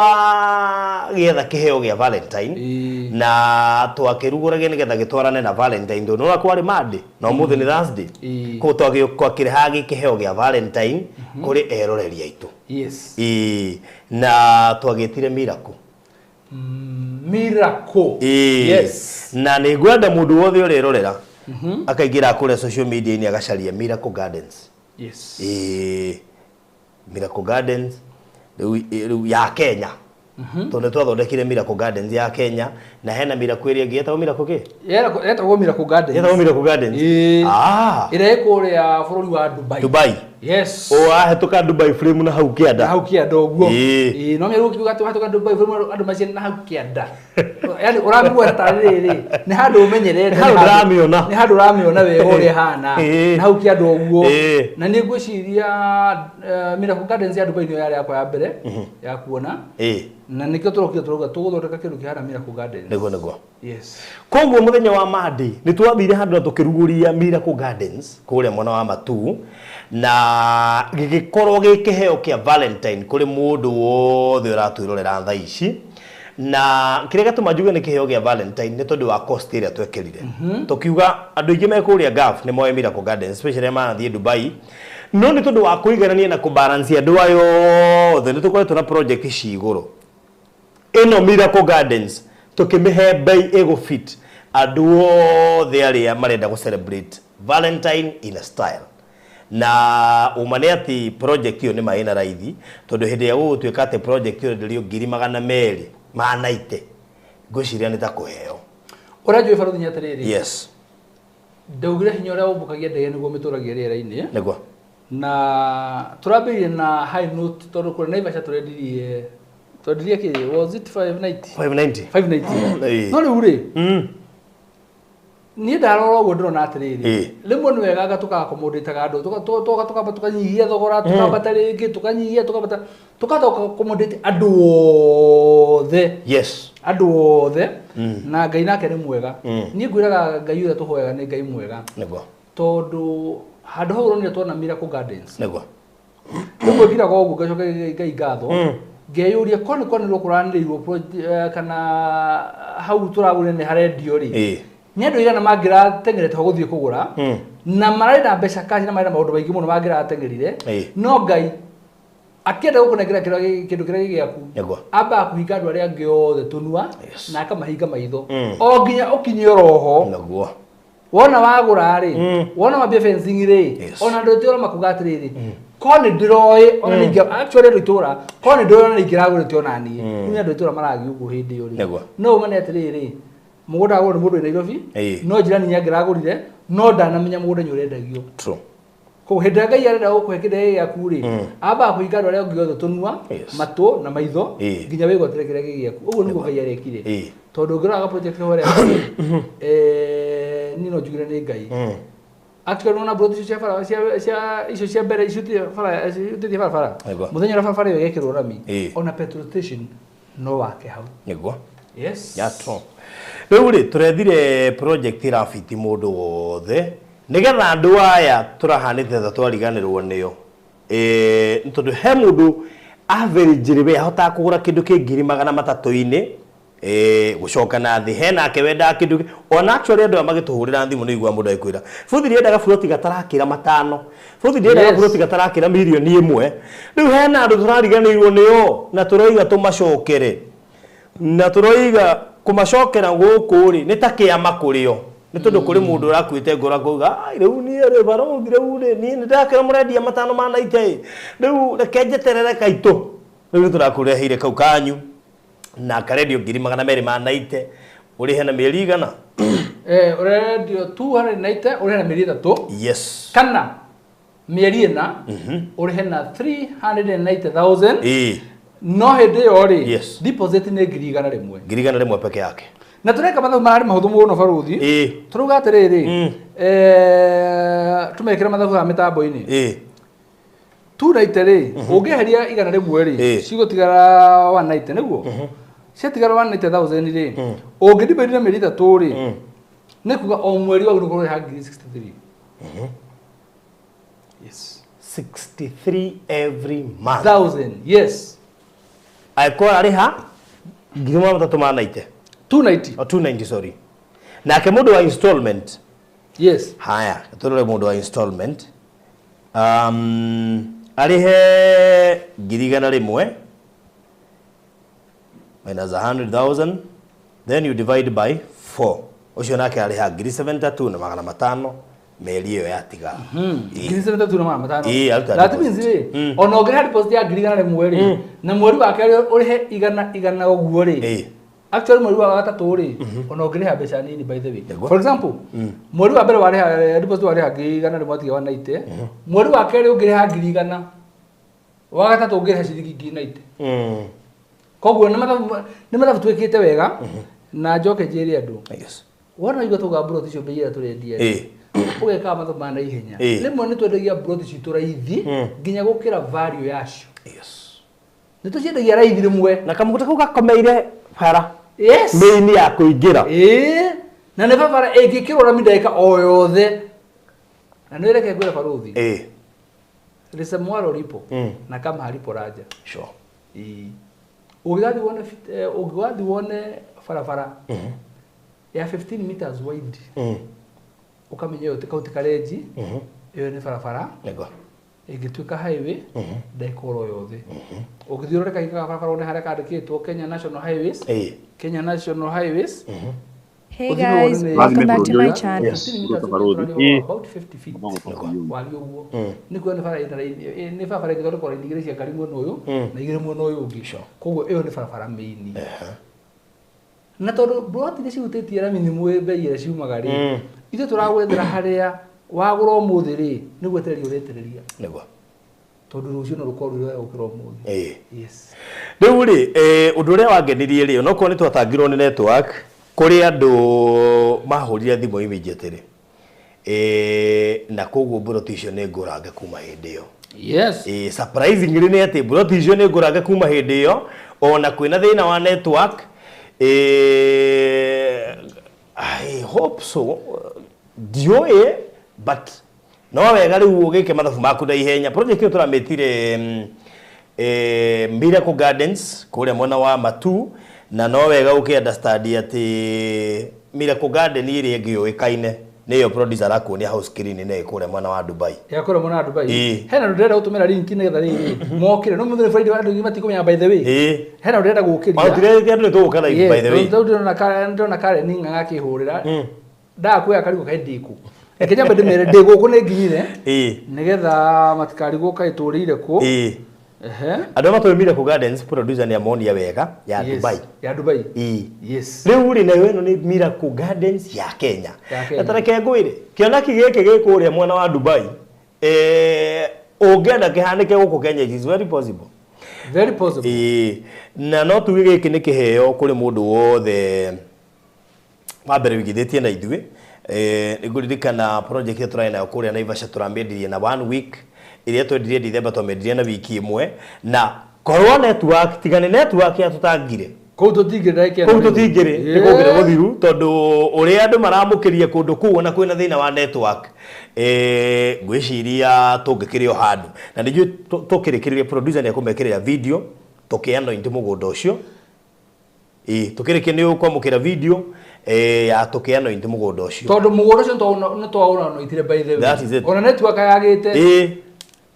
S3: gietha kiheo gia Valentine na twakiruguragia nigetha gitwarane na Valentine ndo no kwari Monday na umuthi ni Thursday ko twagĩũka kĩreha kiheo gia Valentine kuri eroreri aitu
S2: yes
S3: na twagĩtire Miracle
S2: Miracle yes
S3: na nĩ ngwenda mundu wothe ũrĩrorera akaingira kure social media ni agacaria Miracle Gardens
S2: yes
S3: Miracle Gardens riu ya Kenya tondu twathondekire Miracle Gardens ya Kenya na hena Miracle area ngieta Miracle ke
S2: etagwo Miracle Gardens
S3: Miracle Gardens
S2: ira ikore ya bururi wa
S3: Dubai
S2: yes
S3: ahetuka Dubai frame na hau kianda
S2: uguo no meru kiuga tu hatuka Dubai frame andu macien na hau kianda yani uramugwa tariri ni handu umenyerete ni handu ramiona wega uri hana na hau kianda uguo na ni ngwiciria Miracle Gardens ya Dubai ni yari yakwa ya mbere ya kuona na nikio turoga tuguthondeka kindu kihana Miracle Gardens
S3: niguo
S2: yes
S3: koguo muthenya wa Monday ni twathire handu na tukiruguria Miracle Gardens kuria mwana wa Matu na gigikorwo gikiheo kia Valentine kuri mundu wothe uratwirorera thaa ici na kiria gatuma njuge ni kiheo gia Valentine ni tondu wa cost iria twekirire tukiuga andu ingi mekuria Gulf ni moe Miracle Gardens especially mathie Dubai no ni tondu wa kuiganania na kubalance andu ayo the ni tukoretwo na project ici iguru ino Miracle Gardens tukimihe bei ego fit andu othe aria marenda go celebrate Valentine in a style na umane ati project hiyo ni maina raithi tondu hindi ya gutwika ati project hiyo ndio 200 manaite ngwiciria ni ta kuheo
S2: urajwe faru nyatariri
S3: yes
S2: ndaugire hinya uria umbukagia ndege niguo mituragia riera-ini
S3: niguo
S2: na turambire na high note tondu kuri Naivasha turendirie ki was it 590 no riu ri ni ndarora uguo ndirona atiriri rimwe ni wega gatuka accommodate andu tukanyihia thogora tukambata ringi tukanyihia tukathoka accommodate andu othe
S3: yes
S2: andu othe na Ngai nake ni mwega ni ngwiraga Ngai uria tuhoyaga ni Ngai mwega
S3: niguo
S2: tondu handu hau ronire twona Miracle Gardens
S3: niguo
S2: niguo ngiraga uguo ngacoka Ngai ngatho ngeyuria koni rukuraniriirwo kana hau turagure ni harendio ri ni andu igana mangira tengerete ho guthie kugura na marenda mbeca kaci na marenda maundu maingi muno mangira tengerire no Ngai akenda gukunengira kindu kiria giaku amba kuhinga andu aria angi othe tunua na akamahinga maitho o nginya ukinye roho
S3: naguo
S2: wona wagura ri wona mambia fencing ri ona ndu tiora makuga atiriri kone ndiroe ona ningia actually ritora kone ndiroe ona ningiragurite ona ni nya nditora maragi ugu hindi uri no mane atiriri mugunda wo ni mundu ina Nairobi no njira ni nyangiragurire no ndanamenya mugunda nyurendagio
S3: true
S2: ko henda ngai arenda gukwe kide yaku ri aba kuinga ndore ngiothe tunua mato na maitho nginya wigotire kire gigiaku uguo niguo ngai arekire tondu ngira ga project hore ni no jugire ni ngai actually ona bro cia fara cia icio cia mbere icio ti fara muthenya ra fara yegekirwo rami ona petrol station no wake hau
S3: niguo
S2: yes
S3: ya true riu ri turethire project irafiti mundu wothe nigetha andu aya turahanite tha twariganirwo niyo ntondu he mundu average ribe ahota kugura kindu ki 300,000 gucoka na thi hena ke wenda kindu ona actually andu magituhurira thimu ni igwa mundu aikwira futhi ndiendaga buroti gatarakira matano futhi ndiendaga buroti gatarakira milioni 1 riu hena andu turariganirwo niyo na turoiga tumacokere na turoiga kumacokera guku ri nitakiama kurio ni tondu kuri mundu urakwite ngora kuga riu ni ri barothi riu ni ndakira murendia matano ma naite riu rekenjeterere kaitu riu turakureheire kau kanyu na karedio 200 ma naite uri hena mieri igana
S2: radio 290 uri hena mieri 3
S3: yes
S2: kana mieri ina uri hena 390,000 no hindi yori deposit ni 100,000
S3: peke yake
S2: na tureka mathabu marari mahuthu muno baruthi turuga atiriri tumekira mathabu ha mitambo-ini tunaite ri ungiheria 100,000 ri cigotigara 190 niguo ciatigara 190,000 ri ungidibirira mieri 3 ri ni kuga o mweri wa gukorwo ha 63
S3: yes 63 every month
S2: 1000 yes
S3: aikora ari ha 390
S2: 290
S3: or 290 sorry na ke mundu wa installment
S2: yes
S3: haya turore mundu wa installment arihe 100,000 minus 100,000 then you divide by 4 ucio nake ariha 72 na 500 meri yo yatiga
S2: 73 na 500 that means ona ogera deposit ya 100,000 na mweri wake urihe igana uguo ri actually mweri wa gatatu ri ona ogera mbeca nini by the way for example mweri wa mbere wariha deposit wariha 190 mweri wa keri ungiriha 100 wa gatatu ungiriha ciringi 90 koguo ni mathabu twikite wega na njoke njiri andu
S3: yes
S2: wona igwa tugambura ticio beira turendia ugeka mathabu ma naihenya rimwe ni twendagia broti citu raithi nginya gukira value yacio
S3: yes
S2: ni tuciendagia raithi rimwe
S3: na kamuguta kau gakomeire bara
S2: yes
S3: meini ya kuingira
S2: na ne bara ingikirwo rami ndaika o yothe na no reke gwira baruthi lisa mwaro lipo na kama halipo raja
S3: sure
S2: ugiwathi wone farafara ya 15 meters wide ukamenya yote kauti kareji iyo ni farafara
S3: nego
S2: igituika highway ndaikoro yothe ugithiore kainga farafara one hara kandikitwo Kenya National Highways Kenya National Highways
S4: Hey guys, welcome back to my channel.
S2: About 50 feet. Wali uguo. Nikuo ni farafara ni farafara igithore kora indigire cia ngari muno uyu na igire muno uyu ungisho. Koguo iyo ni farafara maini. Na tondu broti ni ciutitie rami ni mwe bei ira ciumaga ri. Ithe turagwethera haria wagura umuthi ri ni gwetereria uretereria.
S3: Nego.
S2: Tondu rucio no rukorwo ruri ukira umuthi. Yes.
S3: Riu ri undu uria wangenirie ri no ko ni twatangirwo ni network kuri andu mahurire thimu immediately na koguo broti icio ni ngurange kuma hindi iyo.
S2: Yes.
S3: Surprisingly ni ati broti icio ni ngurange kuma hindi iyo ona kwina thina wa network I hope so dioe but no wega riu ugike mathabu maku na ihenya project iyo turametire Miracle Gardens kuria mwena wa Matu na no wega uki understand ati Miracle Garden iri ingiyuikaine niyo producer akuonia house screen ne kuria mwena wa Dubai
S2: ya kuria mwena wa Dubai hena ndenda gutumira link ni getha riri mokire no muthire Friday wa ndu matikumenya by the way hena ndenda gukiria
S3: autire ndu tuguka live by the way
S2: ndo na kare ni nganga kihurira nda kuya karigo kaindiku Kenya bende mere ndego ko ne nginyire nigetha matikarigwo kai turire ku
S3: Andũ matũmire ku Gardens producer ni Amonia wega ya Dubai.
S2: Ya Dubai. Yes.
S3: Rĩu ri nayo ĩno nĩ Miracle Gardens ya Kenya. Natareke ngwire. Kĩonaki gĩkĩ gĩkũrĩa mwana wa Dubai. Ũngĩenda kĩhanĩke gũkũ Kenya it is very possible.
S2: Very possible.
S3: Na no tuge gĩkĩ nĩ kĩheo kũrĩ mũndũ wothe wambere wigithĩtie na ithuĩ. Nĩngũririkana project yetu tũrĩ nayo kũrĩa Naivasha tũramĩendirie na 1 week. Iria twendirie December twamendirie na wiki imwe na korwo network tigane network ya tutangire
S2: kũu tũtingire
S3: tikũgire gũthiru tondu ũrĩa andũ maramũkĩria kũndũ kũu na kwĩna thĩna wa network ngwĩciria tũngĩkĩrĩ o handũ na nĩjũ tũkĩrĩkĩrĩria producer nĩ akũmekĩrĩra video tũkĩano into mũgũnda ũcio tũkĩrĩkĩ nĩ ũkwamũkĩra video ya tũkĩano into mũgũnda ũcio
S2: tondu mũgũnda ũcio nĩ twaũra no itire by the way ona network yagĩte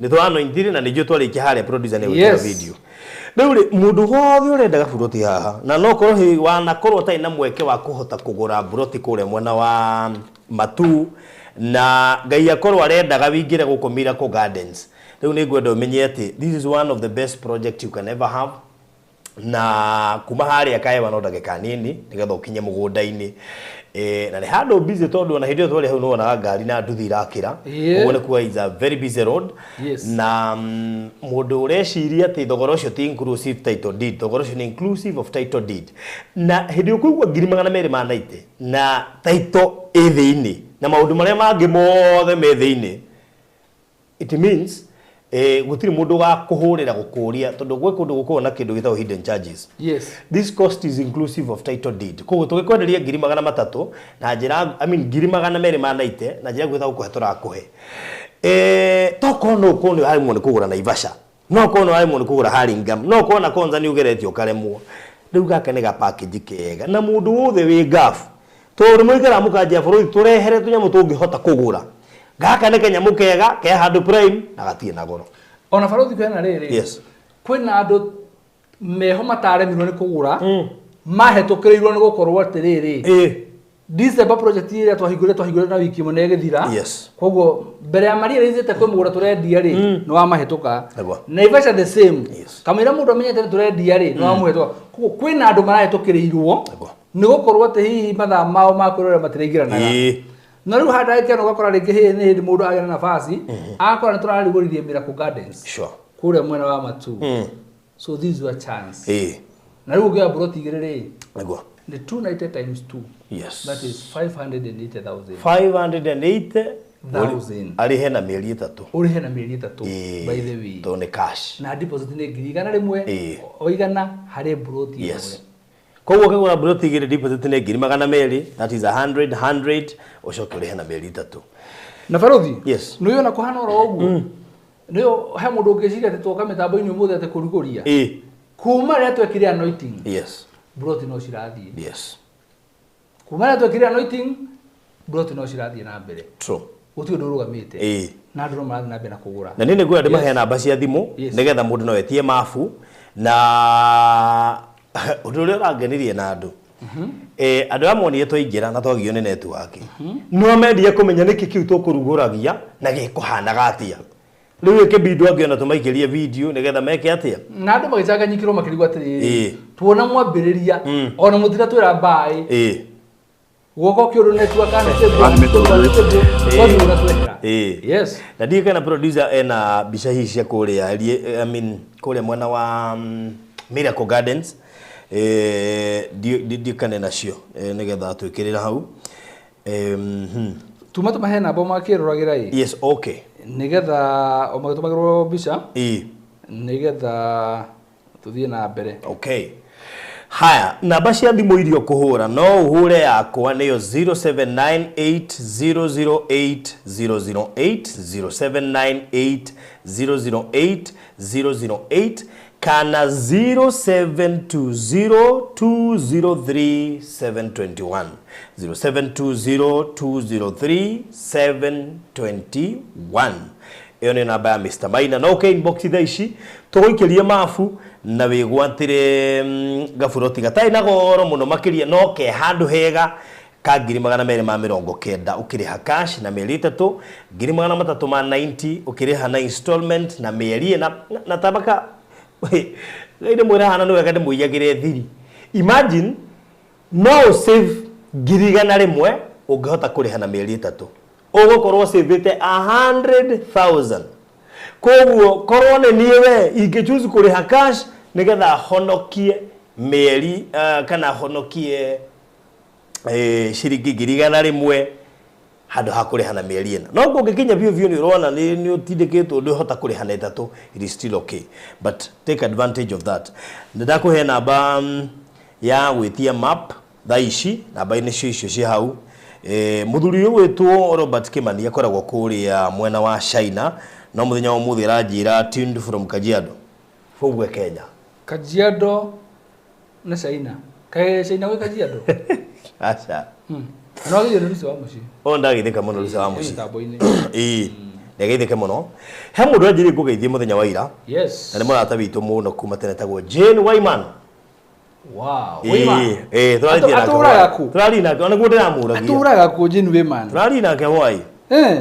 S3: nĩ twano intire na nĩjũ twarĩkia harĩa producer nĩ gwĩkĩra video rĩu rĩ mũndũ wothe ũrendaga buroti haha na no korwo wanakorwo ũtarĩ na mweke wa kũhota kũgũra buroti kũrĩa mwena wa Matu na Ngai akorwo arendaga wingĩre gũkũ Miracle Gardens rĩu nĩ ngwenda ũmenye atĩ this is one of the best project you can ever have na kuma harĩa kaewa no ndagĩka nini nĩgetha ũkinye mũgũnda-inĩ na nĩ handũ busy tondu ona hĩndĩ ĩyo twarĩ hau no wonaga ngari na nduthi irakĩra ũguo nĩ kuga is a very busy road na mũndũ ũreciria atĩ thogora ũcio ti inclusive title deed thogora ũcio nĩ inclusive of title deed na hĩndĩ ũkũigua 290 na title ĩ thĩinĩ na maũndũ marĩa mangĩ mothe me thĩinĩ it means gutiri mundu ga kuhurira gukuria tondu gwe kundu gukorwo na kindu githago hidden charges.
S2: Yes.
S3: This cost is inclusive of title deed. Koguo tugikwenderia 300 na njira I mean 290 na njira gwitha gukuhetura kuhe. Tokono kono hari mu ni kugura Naivasha. No kono hari mu ni kugura Haringam. No kona konza ni ugeretio karemwo. Riu gake ni ga package kega na mundu wothe wi gafu. Tondu mwikara mukanjia bururi turehere tunyamu tungihota kugura. Gaka nĩ kanyamu kega ke handũ prime na gatie na goro
S2: ona barothi kwena rĩrĩ
S3: yes
S2: kwĩna andũ meho mataremirwo nĩ kũgũra mahetũkĩrĩirwo nĩ gũkorwo atĩ rĩrĩ December project ĩrĩa twahingũrire na wiki ĩmwe negĩthira
S3: yes
S2: koguo mbere ya Maria rĩzĩte kwĩ mũgũra tũrendia rĩ nĩ wa mahĩtũka Naivasha the same kamĩra mũndũ amenyete nĩ tũrendia rĩ nĩ wa mũhĩtũka koguo kwĩna andũ marahĩtũkĩrĩirwo nĩ gũkorwo atĩ hihi mathaa mao ma kwĩrorera matiraingĩranaga na riu handa yake no gakora ringi hi ni mundu agena nafasi akora niturariguririe Miracle Gardens
S3: sure
S2: kure mwena wa Matu so this was a chance na riu gya buroti igiriri
S3: niguo
S2: the 290 times 2
S3: yes
S2: that is 580,000
S3: 580,000 arihe na mieri 3
S2: urihe na mieri 3 by the way
S3: to ne cash
S2: na deposit ni ngirigana rimwe oigana hari buroti
S3: yes koguo kagura buroti igire deposit ni 200 that is 100 ucoke urihe na mieri 3
S2: na barothi
S3: yes
S2: no yona kuhana oro oguo nio he mundu ungiciria ati toka mitambo-ini umuthe ati kuriguria kuma ria twekire anointing
S3: yes
S2: buroti no cirathie
S3: yes
S2: kuma ria twekire anointing buroti no cirathie na mbere
S3: true
S2: guti undu rugamite na andu no marathie na mbere na kugura
S3: na nini ngwenda mahe namba cia thimu nigetha mundu no etie mafu na undu uria urangenirie na andu andu amonie twaingira na twagio ni network no mendie kumenya niki kiu tukuruguragia na gikuhanaga atia riu ikibindu angiona tumaikirie video nigetha meke atia
S2: na andu magicanganyikirwo makirigwa atiri tuona mwambiriria ona mutira twira bai guoko kiuru network ane yes
S3: na ndiye kana producer ena bica hici cia kuria I mean kuria mwena wa Miracle Gardens ndikane nacio nigetha twikirira hau
S2: tuma mahe namba makiruragira
S3: yes okay
S2: nigetha o magitumagirwo bica nigetha tuthie na mbere
S3: okay haya namba cia thimu irio kuhura no uhure yakwa niyo 0798008008 0798008008 kana 0720203721 0720203721 iyo ni namba ya Mr. Maina no okay inbox tha ici tugoikerie mafu na wigwatire gaburoti gatai na goro muno makiria no ke handu hega ka 2,290 ukiriha cash na mieri 3, 390 ukiriha na installment na mieri na tabaka ide mwira hana no wekade muiyagire thiri. Imagine no save 100,000 ungehota kuriha na mieri 3 ugokorwo savete 100,000. Koguo korone niwe ingechoose kuriha cash nigetha honokie mieri kana honokie shiringi 100,000 handu hakuriha na mieri ina. No ungikinya vio ni urona ni utindikitwo ndihota kuriha na 3, it is still okay, but take advantage of that. Ndakuhe namba ya gwitia map thaici namba ini cio cio cia hau. Muthuri uyu witwo Robert Kimani akoragwo kuria mwena wa China, no muthenya wa muthi aranjira tuned from Kajiado fogwe Kenya.
S2: Kajiado na China China we Kajiado
S3: acha
S2: no githio rusa wa muci
S3: o ndagithika muno rusa wa muci ndagithika muno he mundu anjiri kugeithia muthenya wa ira.
S2: Yes,
S3: na ni murata witu muno kuma tene tagwo Jane Waiman.
S2: Wow, Waiman
S3: turari nake ona guo ndamuragia
S2: aturaga ku Jane Waiman
S3: turari nake wai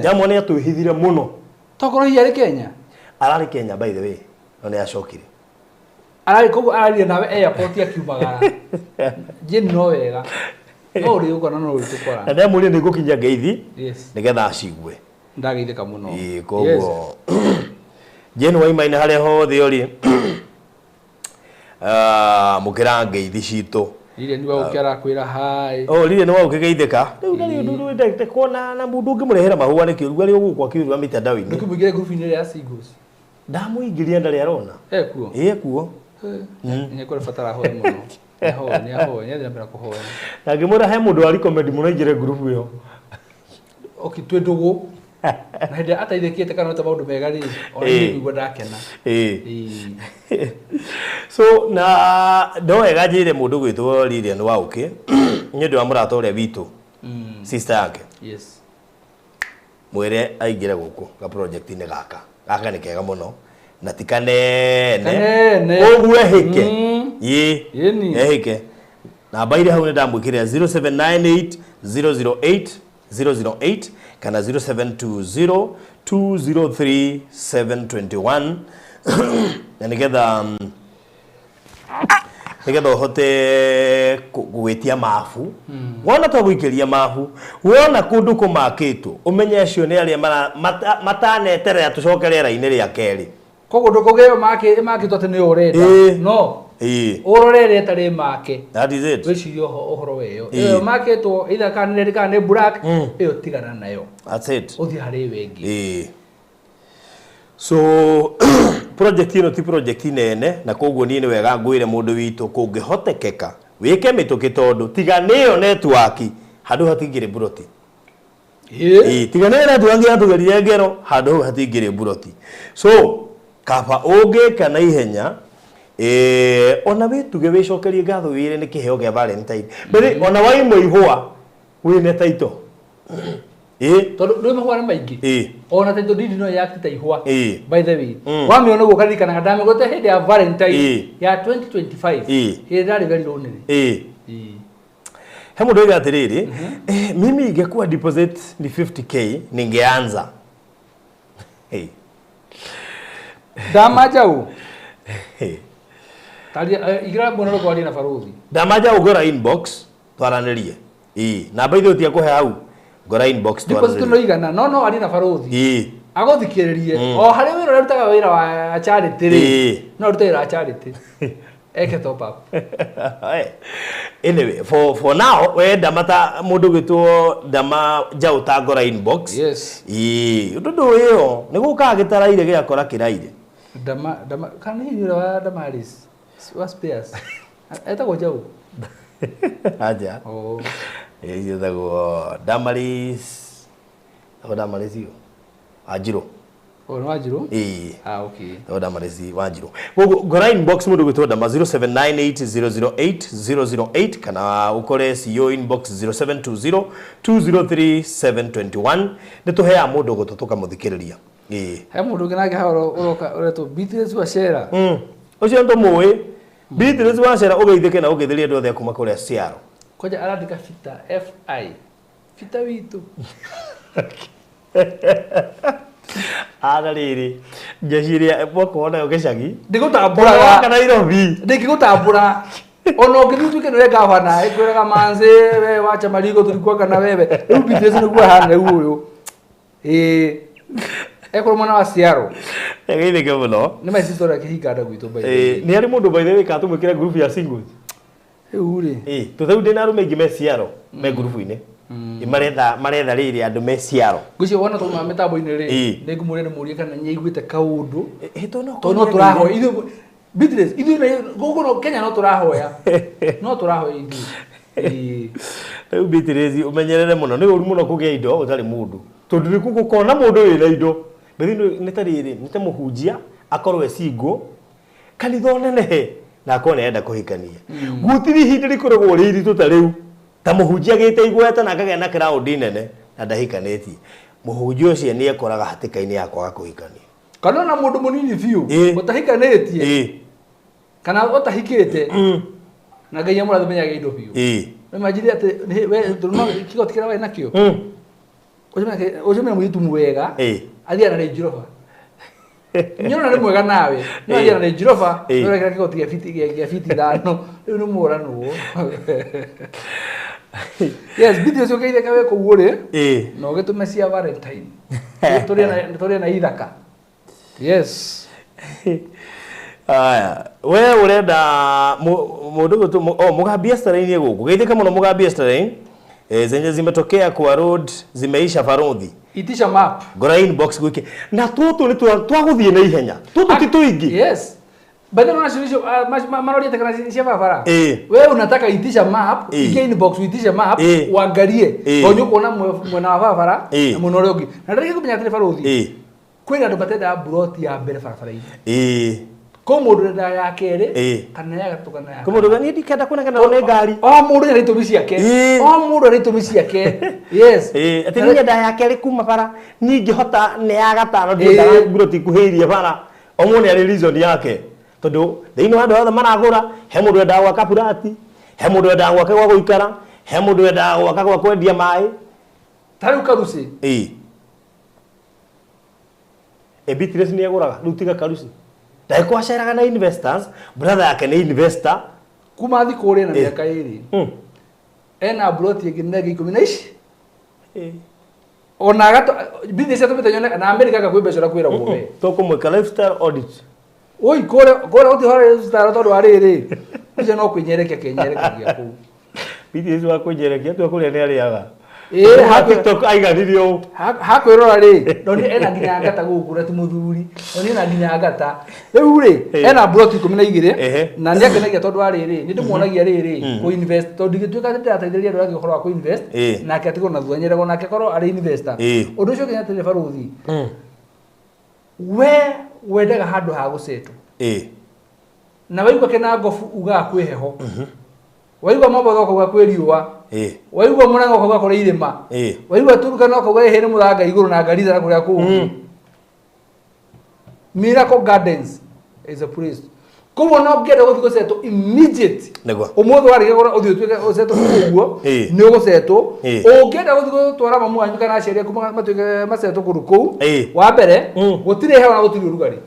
S3: jamwe ni atuhithire muno
S2: tokoro hiari Kenya
S3: arari Kenya by the way no yacokire
S2: arari kogu arari nawe airport ya kiumagara Jane no wega no uri uko no uri tukora
S3: na ndamuri ni gukinya ngeithi
S2: yes
S3: nigetha acigwe
S2: ndageithika muno
S3: koguo Jane Waiman hare hothe uri mukira ngeithi citu
S2: Lile ni wa ukira kwira hai
S3: lile ni wa ukigeithika riu ngali ndu ndete kona na mundu ngimurehera mahua ni kiuruga ri ugukwa kiuruga mitandao-ini
S2: nikimugire group ni ya Singles
S3: ndamuingiria ndari arona kuo
S2: ni kwa fatara ho muno ni ndambira kuhoya
S3: na ngimura he mundu ari comment muno ingire group yo
S2: twindugu na hende ataithikite kana ta maundu mega ri ona ni ngwa ndakena
S3: so na ndoega njire mundu gwitwo Lilian Wauki ni ndu amurata uria witu sister yake.
S2: Yes,
S3: mwire aingire guku ga project ni gaka ni kega muno na tikanene ogu ehike ehike na baire hau ni ndamwikire 0798 008 008 kana 0720 203 721 na nigetha hote gwitia mafu wona to gwikiria mafu wona kundu kumakitwo umenye acio ni aria mataneterera tucokerera ine ria keri
S2: koguo ndukugeo make tote ni urenda no urorere tari make
S3: that is it
S2: wicirio ohoro weyo iyo make to either kanene black iyo tigana nayo
S3: that's it
S2: uthi hari wengi
S3: so project ino ti project nene na koguo ni wega ngwire mundu witu kungihotekeka wike mituki tondu tiganio network handu hatingire buroti tiganio network yatugerie ngero handu hatingire buroti so kaba unge kana ihenya ona wituge wicokerie ngatho wire ni kiheo gia Valentine bali ona waimwe ihua wine taito
S2: tondu ndwe mahua ni maingi ona taito didi no yakita ihua by the way wamiona guo karirikana ndame gote hinde ya Valentine ya 2025 hinde ndari very lonely
S3: he mundu igatiriri mimi ingekuwa deposit ni 50k ningeanza
S2: damajau tali igira bono ko ali na faruthi
S3: damajau gora inbox twaranirie namba ithu tia kuhe hau gora inbox
S2: twaranirie deposit no igana no ali na faruthi agothikiririe o hari wira rutaga wira wa charity no rutira charity eke top up
S3: anyway for now we damata mundu gitwo dama jauta gora inbox
S2: yes
S3: ndu iyo niguka gitaraire gia kora kiraire
S2: dama kana hiyo wa damaris was spares etagwo jau
S3: aja hiyo dago damaris yo ajiro
S2: no ajiro
S3: okay damaris wajiro gora inbox mundu gitwo dama 0798008008 kana ukore CEO inbox 0720203721 nituhea mundu gututuka muthikiriria
S2: he mundu nginage haro uroka ureto Beatrice wa shera
S3: ucio ndo muwi Beatrice wa shera ugeithike na ugeithirie ndu othe kuma kuria ciaro
S2: koja arandika fita FI fita witu
S3: Ada riri ngeciria mwakona ukicagi
S2: ndigutambura
S3: kana Nairobi
S2: ndigutambura ono ngithuke nwe gavana ikwiraga manze we wacha marigo tulikuwa na wewe riu Beatrice niguo hana uyu ekoro mwana wa Ciaro
S3: egithike muno
S2: ni mai sitora kihinganda gwitu by
S3: ni ari mundu by the way katumwikira group ya singles
S2: uri
S3: tuthau ndina arume ingi me Ciaro me group ini maretha riri andu me Ciaro
S2: gucio wona tuma mitambo-ini ri ningumurire murie kana nyeiguite kaundu no turaho ithu Beatrice ithu gugu no Kenya no turahoya ithu
S3: riu Beatrice umenyerere muno ni uri muno kugia indo utari mundu tondu ni kugukona mundu wina indo bethino nitariri nite muhunjia akorwe single kanitha nene na akone enda kuhikania gutiri hindi rikoragwo riri tutariu ta muhunjia gite igweta na akagena crowd nene na ndahikaneti muhunjia ucio ni ekoraga hatikaini yakwa kuhikania
S2: kana na mundu munini fiu utahikanetie kana utahikite na Ngai amurathi menyaga indo fiu imagine ati we turuma kigotikira we nakio ujumena mwitu mwega athia na Range Rover nyona ni mwega nawe no athia na Range Rover no rekera kigotiga fiti thano riu ni muranu yes Beatrice ugeitheka we kuguo ri no gitume cia Valentine turi na ithaka yes
S3: aya we urenda mundu gutu mugambia staraini guku geithika muno mugambia staraini zenye zimetokea kwa road zimeisha Farudhi
S2: itisha map
S3: gora inbox gwike na tutu ni twaguthie na ihenya tutu tituingi
S2: yes bado na suluhisho marori tekana cia barabara wewe unataka itisha map ige inbox itisha map uangalie onyo kuona mwana wa barabara na munore ungi na ndari kumenya tele Farudhi kwenda ndo batenda broti ya mbere barabara ko mundu nda ya kere kana ya gatukana ya
S3: ko mundu gani ndikenda kuna kana one ngari
S2: mundu ni itumi ciake mundu ni itumi ciake yes
S3: ati ni nda ya kere kuma bara ningihota ne ya gatano ndindaga broti kuhiria bara mundu ari reason yake tondu thiini wa andu othe maragura he mundu enda gwaka burati he mundu enda gwaka gwa guikara he mundu enda gwaka gwa kwendia mai
S2: tari karusi
S3: Beatrice ni aguraga riu tiga karusi ndaiko aceraga na investors brother yake ni investor
S2: kuma thi kure na miaka iri ena broti nginegi 10 ona gato business yetu bitanyone na America ga kwibecora kwira gwe
S3: to kumweka lifestyle audit
S2: oi kore uti hore lifestyle to ariri ije no kwinyerekia kenyerekia ku
S3: business wa kunyerekia tu kule ni ariaga
S2: ha
S3: TikTok aiganirio
S2: ha kwirora ri ndoni ena nginya ngata gukura ti muthuri ndoni ena nginya ngata riu ri ena broti 12 na ni akenagia tondu ariri ni ndimuonagia riri ku invest tondu gituika ndirateithĩrĩria andũ angĩ gũkorwo ku invest nake atigo na thuanyerego nake korwo ari investor undu ucio kinya tele Farudhi we wendaga handu ha gusetwo na waigua kena ngobu uga kwiheho waigua mambo thoko gwa kwiriwa waigua murango kwa kore irima waigua turuka no kwa hene muranga iguru na ngari thara kuria ku Miracle Gardens is a place ko no ngere guthi guseto immediate umuthi wari gora uthi tuike useto kuguo ni uguseto ungenda guthi gutwara mamu anyu kana sheria kuma matuike maseto kuruku wa mbere gutire hewa na gutire urugari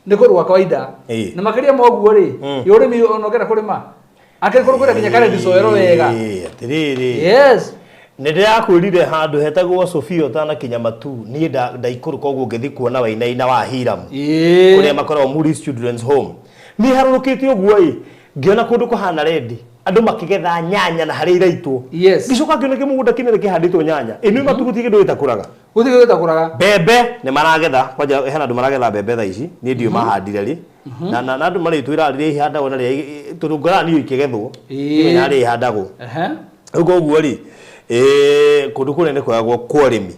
S2: niko rwa kawaida na makaria moguo ri yore mi onogera kurima akekoro kure kinya kare disoero wega
S3: atiriri
S2: yes
S3: ndirakurire handu hetagwo Sofia tana kinyamatu ni ndaikuru koguo ngithi kuona wainaina wa Hiram kuria makorwo Muri Children's Home ni harurukite uguo ngiona kundu kuhana ready andu makigetha nyanya na hari iraitwo gicoka ngiona kimugunda kinene kihanditwo nyanya inu matuguti kindu itakuraga bebe ni maragetha kwaja hena andu maragetha bebe tha ici ni ndio mahandire ri na andu maritwira ri ihanda wona ri turungara ni ikigethwo imenya ri ihandagwo uguo ri kundu kunene kwagwo kwarimi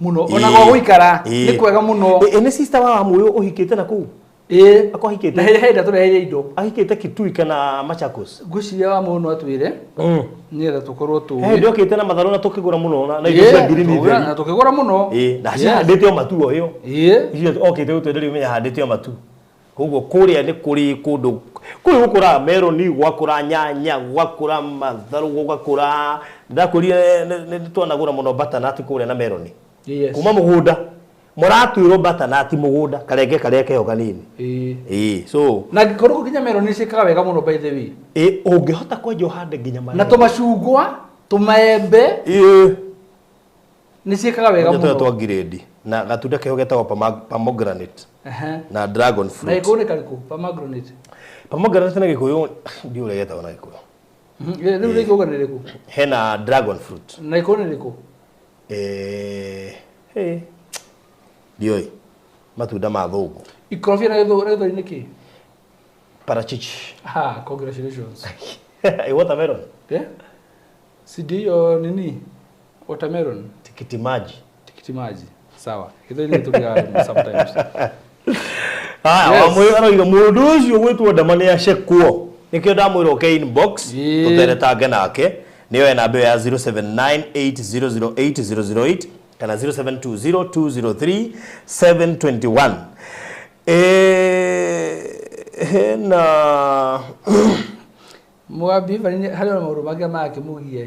S2: muno ona go guikara ni kwega muno
S3: ni sister wa muyo uhikite na ku akohikite
S2: na heda tore indo
S3: ahikite Kitui kana Machakos
S2: guciria wa muno atwire ni tha tukorwo tu
S3: ndio kite na matharu na tukigura muno na indo cia green theri
S2: na tukigura muno
S3: na handite o matu oyo icio okite utwenderi umenya handite o matu koguo kuria ni kuri kundu kuri gukura meloni gwakura nyanya gwakura matharu gwakura ndakuria nitwanagura muno butternut kuria na meloni kuma mugunda muratwiro butternut mugunda kareke ho kanini so
S2: na ngikoro kinya meloni cikaga wega muno by the way
S3: ungihota kwenja hande nginya
S2: na tumacungwa tumaembe ni cikaga wega muno
S3: twa grade na gatunda keho getagwo pomegranate na dragon fruit
S2: na ikone kariku
S3: pomegranate na gikuyu ndio ule getagwo na gikuyu
S2: riu ri gikuyu ni riku
S3: hena dragon fruit
S2: na ikone riku
S3: dioi matunda ma thungu
S2: ikorofia na githo ni ki
S3: parachichi
S2: congratulations
S3: watermelon
S2: sidio nini watermelon
S3: tikiti maji
S2: sawa githo ni tukia sometimes
S3: amwira mundu ucio gwitwo ndamane ya shekuo nikio ndamwira okay inbox tuteretange nake niyo namba ya 0798008008 kana 0720203721 na
S2: Mwabi vanini hali na mauru mage make mugia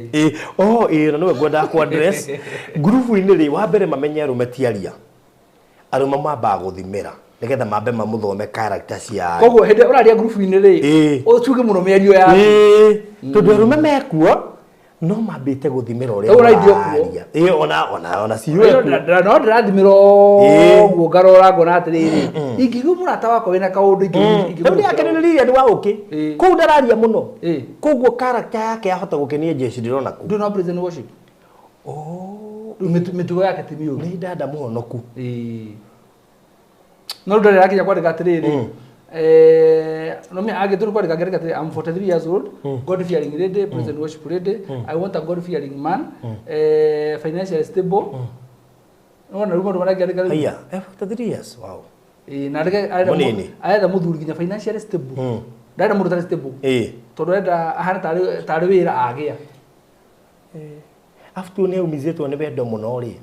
S3: na no gwenda ku address group ini ri wa mbere mamenye rumetiaria aruma mamba guthimira nigetha mambe mamuthome character cia
S2: koguo hende uraria group ini ri utuge muno miario ya
S3: tondu arume mekuo no mambite guthimira uria uraria ona ciwe
S2: no ndirathimira guo ngarora ngona atiriri ingigu murata wako wina kaundu ingigu
S3: ndio akeneriria ni wa uki ku ndararia muno koguo character yake yahota gukenia jeshi ndirona ku
S2: ndino present worship mitugo yake timio
S3: ni dada muhonoku
S2: no ndare yake yakwa atiriri no me ageturu kwa gagere kati I'm 43 years old God fearing ready present worship ready I want a God fearing man financially stable no na rumo ndumara gari gari
S3: aya 43 years wow
S2: na rege ayada muthuri ginya financially stable ndara muthuri stable tondu enda ahana tari wira agia
S3: after ne umizetwo ne bedo muno ri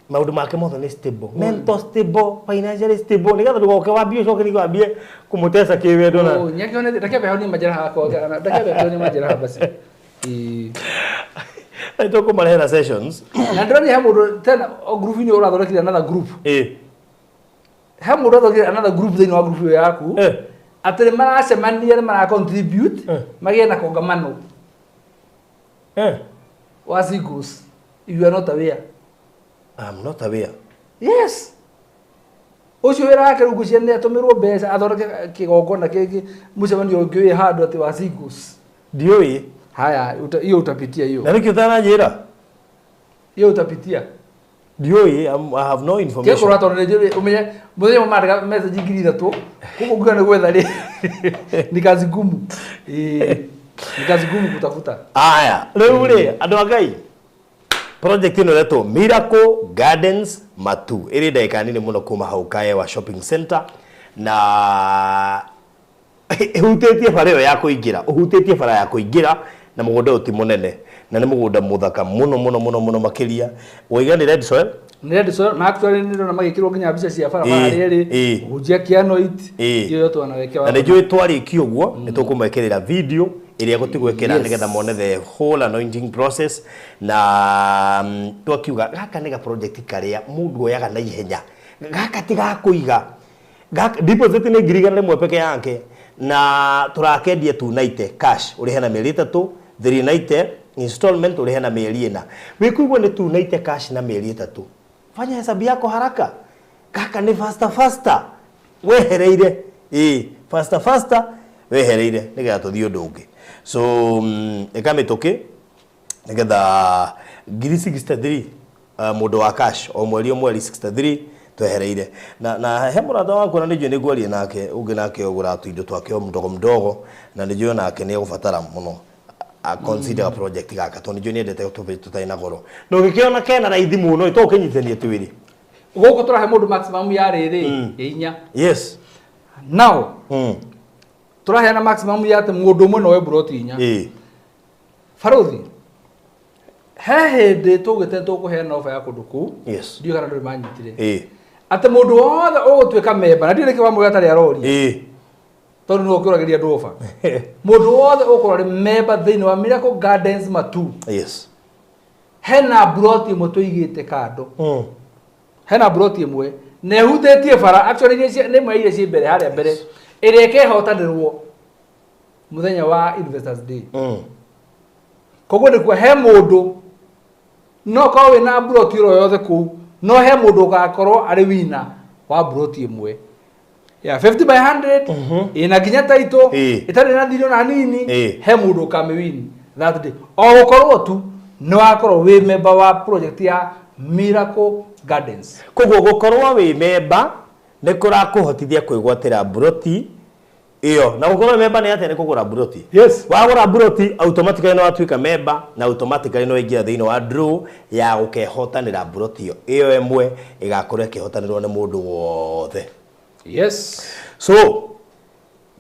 S3: maundu make mothe ni stable mental stable financially stable nigatha ndugoke wambie coke ni wambie kumutesa kiwendo na
S2: nyake one ndakebe honi majera hako ndakebe honi majera haba basi
S3: ito ko marehera sessions
S2: na ndoni ha mundu tena group ni ora thorokire another group ha mundu thorokire another group thini wa group yaku atire maracemania mara contribute magie na kongamano wasigos if you are not aware
S3: I'm not aware.
S2: Yes. Ucio wira wake rungu ciene atumirwo mbeca athoreke kigongona kiki mucemanio ungi handu ati wa Sigos.
S3: Ndioi.
S2: Haya hiyo utapitia hiyo.
S3: Na nikio tana njira.
S2: Hiyo utapitia.
S3: Ndioi I have no information.
S2: Keko rato nje umenye muthenya mumandika message ngiri thatu. Kuko ngana gwetha ri. Ni kazi ngumu. Ni kazi ngumu kutafuta.
S3: Aya, riu ri andu agai. Project ino leto Miracle Gardens Matu iri daika nini muno kuma hau Kaewa Shopping Center na hutetie fareo ya kuingira uhutetie fara ya kuingira na mugunda uti munene na ni mugunda muthaka muno makiria uigani red soil
S2: na actually ndio na magikirwo nginya mbica cia fara iri hujia kianoit iyo yote wanawekewa
S3: na ndio twari kiuguo nitukumekirira video iria gutigwekera nigetha mone the whole anointing process na twakiuga gaka ni ga project karia mundu oyaga na ihenya gaka tiga kuiga deposit ni ngirigana rimwe peke yake na turakendia tunaite cash uri hena mieri 3 3 installment uri hena mieri 4 wikuigwa ni tunaite cash na mieri 3 fanya hesabu yako haraka gaka ni faster wehereire faster wehereire nigetha tuthio ndungi so ekametoke nigetha ngiri 63 mundu wa cash o mweri 63 twehereire na he murata wako na nijue nigwarie nake ungi nake ogura tu indo twake o mdogo na nijue nake ni gufatara muno a consider project gaka to nijue ni ndete tutaina goro no gikiona kena raithi muno to kinyithanie twiri
S2: goko turahe mundu maximum ya riri inya
S3: yes
S2: now turaheana maximum ya te mundu umwe nowe broti inya farothi he hindi tugite tukuheana ofa ya kundu ku
S3: yes
S2: ndio kana ndio manyitire ate mundu wothe ugutwika member na ndio reke wa mwe atari arori tondu no ukuragiria ndofa mundu wothe ukorwo ri member thiini wa Miracle Gardens Matu
S3: yes
S2: hena broti imwe tuigite kando hena broti imwe ne hutetie bara actually ni mweire ci mbere haria mbere ireke hotanirwo muthenya wa Investors Day koguo ni kwa he mundu no ko we na broti ro yothe ku no he mundu gakorwo ari wina wa broti imwe ya 50 by 100 ina ginya taito itari na thiro na nini he mundu kamewini that day o gukorwo tu no akorwo we member wa project ya Miracle Gardens
S3: koguo gukorwo we member ne kurakuhotithia kwigwatira broti iyo na gukorwo member ni atene kugura broti
S2: yes
S3: wagura broti automatically no watuika member na automatically no ingia thiini wa draw ya gukehotanira broti iyo emwe igakorwo ikihotanirwo ni mundu wothe
S2: yes
S3: so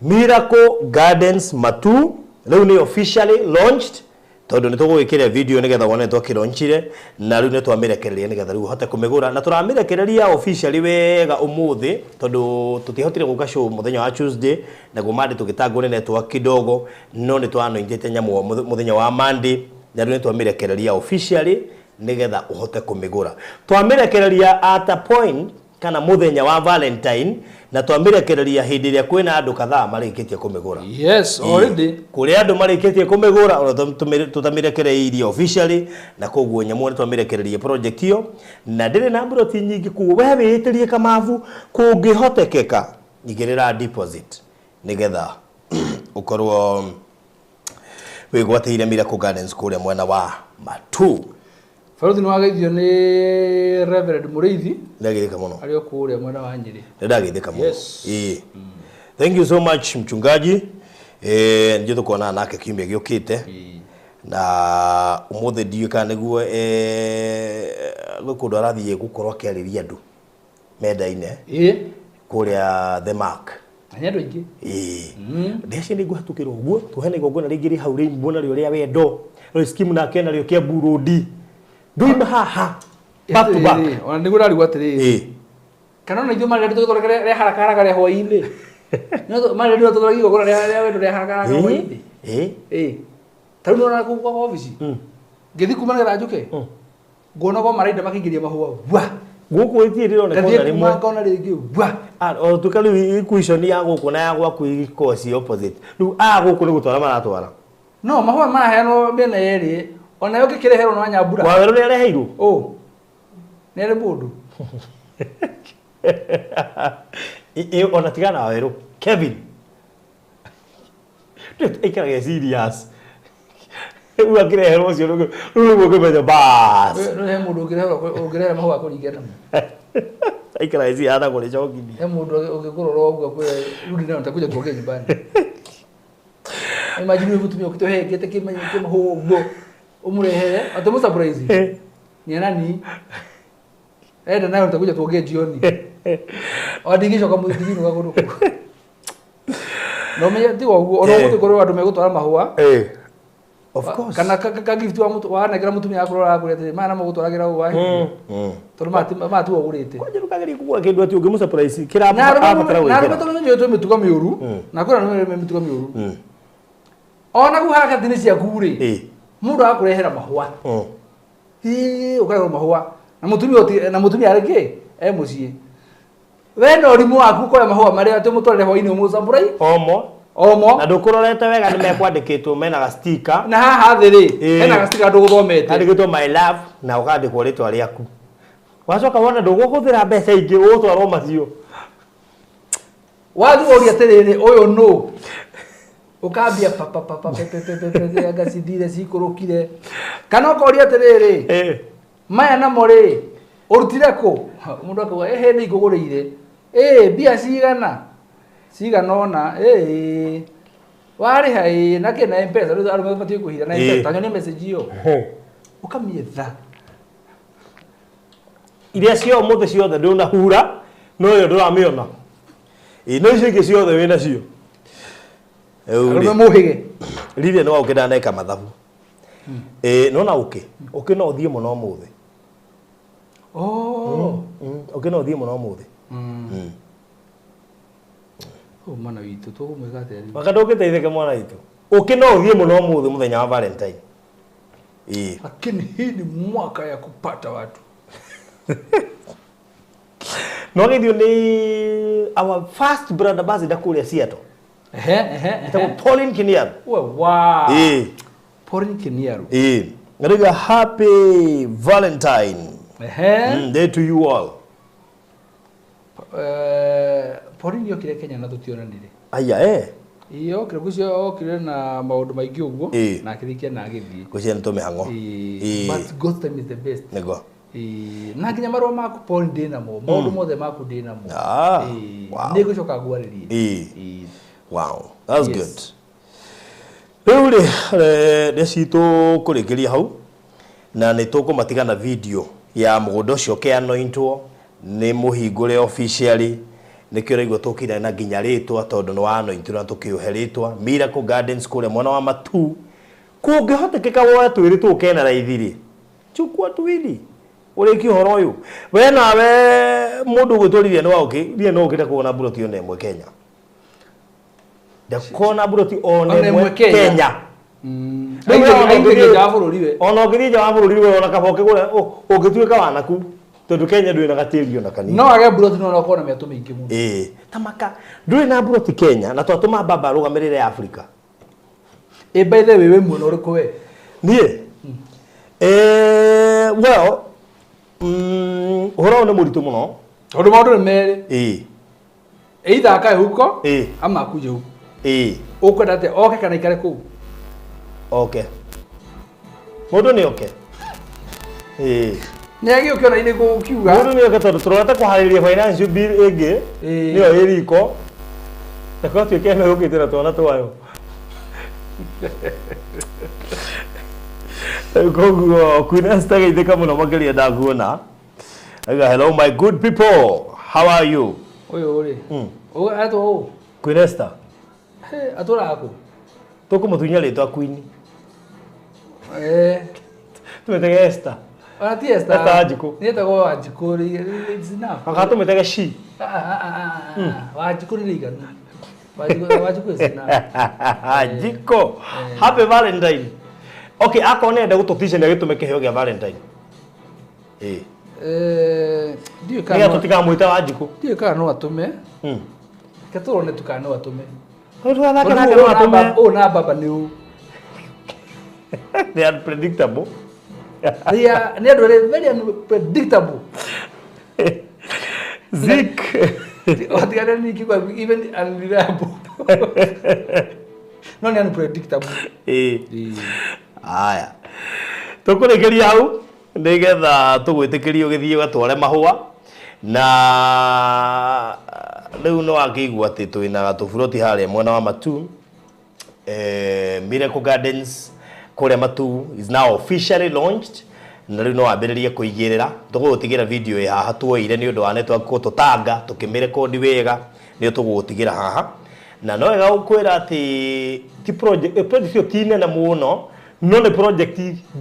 S3: Miracle Gardens Matu riu ni officially launched tondu ni tugwikira video nigetha wone twakironchire na riu ni twamirekereria nigetha riu hote kumigura na turamirekereria officially wega umuthi tondu tutihotire guka show muthenya wa Tuesday na gumandi tugitangwo network kidogo no ni twanoinjete nyamu muthenya wa Monday na riu ni twamirekereria officially nigetha uhote kumigura twamirekereria at a point kana muthenya wa Valentine na twamirekereria hindi ria kwina andu kadhaa marikitie kumigura
S2: yes already
S3: kuri andu marikitie kumigura tutamirekereirie officially na koguo nyamu ni twamirekererie project hiyo na ndire na broti nyingi ku we witirie kamavu kungihotekeka igirira deposit nigetha ukorwo wigwateire Miracle Gardens kuria mwena wa Matu
S2: Faruthi ni wageithio ni Reverend Muriithi
S3: ndagithika muno
S2: ario kuria mwena wa Nyeri
S3: ndagithika muno
S2: yes
S3: thank you so much mchungaji ndio tukuona nake kiumia giukite na umuthi ndiuka niguo gukundu arathie gukorwo akiariria andu menda-ine kuria the mark
S2: anyandu ingi
S3: ndeci ni guhatukira uguo tuhene gogona ringiri hau ri mbona ri uria wendo ri scheme na kena ri kia burudi nduima haha back to back
S2: ona niguo rari gwatiri kana na ithu mari tuthoragere re haraka re hwaini no mari ndio tuthoragi gogona re wendo re haraka hwaini taru no na ku kwa office ngithi kumana na njuke ngona kwa maraida makingiria mahua wa
S3: guku itie riro ne kona rimwe
S2: ngona ringi wa
S3: o tukali equation ya guku na ya gwaku ikosi opposite riu guku ni gutwara maratwara
S2: no mahua maheno bena yeri ona yoke kirehero no nyambura
S3: wa wero ni areheirwo
S2: nere mundu
S3: ona tigana wa wero Kevin ikara serious uwa kirehero cio rugo kemenya bas
S2: no he mundu ukirehero mahua kuringena
S3: ikara ezi ana kore chogini
S2: he mundu ukigurora uguo kwe rudi na ntakuja kuoge nyumbani imagine mutumia ukitohegete kimahugo umurehere atomu surprise ni nani nayo nitakuja tuongee jioni wadingisho kama mudhini wako no meya ti waguo oro gutu korwa andu megutwara mahua
S3: of course
S2: kana ka gift wa mutu wana gira mutumia akurora agurete mana mugutwaragira uwa tondu matu wagurite
S3: kwaje rukagiri kugura kindu ati ungimu surprise kira abatara wikira
S2: na ruto nyo to mituka miuru na kuna no mituka miuru ona guhaka thini cia kuri mundu akurehera mahua ukarehera mahua na mutumia areke mucii we no rimu waku kore mahua mari ati mutware hwaini umusamburai omo
S3: na ndukurorete wega ni mekwandikitwo mena ga sticker
S2: na haha thiri hena ga sticker nduguthomete
S3: andikitwo my love na ukandikwo ritwa riaku wacoka wona ndugukuthira mbeca ingi utwarwo macio
S2: wathu oria tiriri uyu no ukambia papa agacidire cikurukire kana ukoria tiriri maya na mori urutire ku mundu akawa ni igugurire bia cigana ona wari hai na kena M-Pesa ru aru batie kuhira na M-Pesa tanyo ni message yo ukamietha
S3: iria cio muthe ciothe nduna hura no yo nduramiona no icio ingĩ ciothe wĩna cio
S2: Arume muhige
S3: rire no ukenda neka mathabu no na uke no thie muno muthi uke no thie muno muthi
S2: mwana witu tukumwika atĩa
S3: wakadogeteithĩke mwana witu ukino uthie muno muthu muthenya wa Valentine
S2: lakini hii ni mwaka ya kupata watu
S3: no githio ni our first brother basi ndakuria Seattle itakuwa Pauline Kiniaru
S2: wow Pauline Kiniaru
S3: ngariga happy Valentine day to you all
S2: Pauline yokire Kenya na tutionanire
S3: aya
S2: iyo kire gucio okire na maundu maingi uguo na akirikia na agithii
S3: gucio ntume hango
S2: but God's time is the best
S3: nego
S2: na nginya marwa maku Pauline ndina mo maundu mothe maku ndina mo
S3: wow
S2: ni gucoka gwaririe
S3: wow that's good Rĩu nĩcitũ kũrĩkĩria hau na nĩtũkũmatigana video ya mũgũnda ũcio kĩanointwo nĩ mũhingũre officially nĩkĩo rĩgwo tũkire na nginya rĩtwa tondũ nĩ wanointirwo na tũkĩũhe rĩtwa Miracle Gardens kũrĩa mwena wa Matu kũngĩhotekeka woe twĩrĩtwo kena raithi chukua tuwili ũrĩki ũhoro ũyũ we nawe mũndũ gwĩtũrithia nĩ waũkĩrie no ũkĩte kuona buroti ona ĩmwe Kenya ndakona buroti ona ĩmwe Kenya
S2: Ainge jabũrũri we
S3: ona ũngĩthiĩ nja wa bũrũri we ona kaba ũkĩgũra ũngĩtuĩka wanaku tondũ Kenya ndũrĩ na gatĩri ona kanini
S2: no age buroti no ũkona mĩatũ mĩingĩ mũno
S3: tamaka ndũrĩ na buroti Kenya na twatũma baba arũgamĩrĩre Africa
S2: by the way we muno ũrĩkũ we
S3: niĩ well ũhoro nĩ mũritũ mũno
S2: tondũ maũndũ nĩ merĩ either akae huko ama akuje huko ukwenda atĩa oke kana ikare kũu
S3: okay mũndũ nĩ oke
S2: nĩ agĩũkĩona inĩ gũkiuga
S3: mũndũ nĩ oke tondũ tũrorete kũharĩrĩria financial bill ĩngĩ nĩyo ĩriko takwa tuĩke megũkĩte na twana twayo koguo Queen Esther geithĩka mũno makĩria ndakuona hello my good people how are you
S2: ũyũ ũrĩ atũ
S3: Queen Esther
S2: atũra akũ
S3: tũkũmũtunya rĩtwa Queen tũmetege Esther
S2: ti Esther
S3: Wanjikũ
S2: nĩetagwo Wanjikũ zina
S3: akatũmetege shi
S2: Wanjikũ nĩ iganu Wanjikũ zina
S3: Wanjikũ happy Valentine okay akone enda gũtũtice nĩ gĩtũme kĩheo gĩa Valentine
S2: ndiyo
S3: kana tutikamwĩta Wanjikũ
S2: ndiyo kana no atũme katũrone tukana no atũme
S3: tũgathaka nake no atũme
S2: na baba nĩ ũ
S3: they are unpredictable
S2: they are very unpredictable
S3: Zik
S2: otigana ni kigwa even unreliable no ni unpredictable
S3: aya tũkũrĩkĩria hau nĩgetha tũgwĩtĩkĩrio gĩthiĩ gatware mahũa na rĩu no akĩigua atĩ twĩna gatũburoti harĩa mwena wa Matu Miracle Gardens kũrĩa Matu is now officially launched na rĩu no wambĩrĩrie kũigĩrĩra tũgũgũtigĩra video ya haha tuoire nĩ ũndũ wa network gũtũtanga tũkĩmĩrekondi wega nĩyo tũgũgũtigĩra haha na no wega gũkwĩra atĩ ti project ĩyo ti nene mũno no nĩ project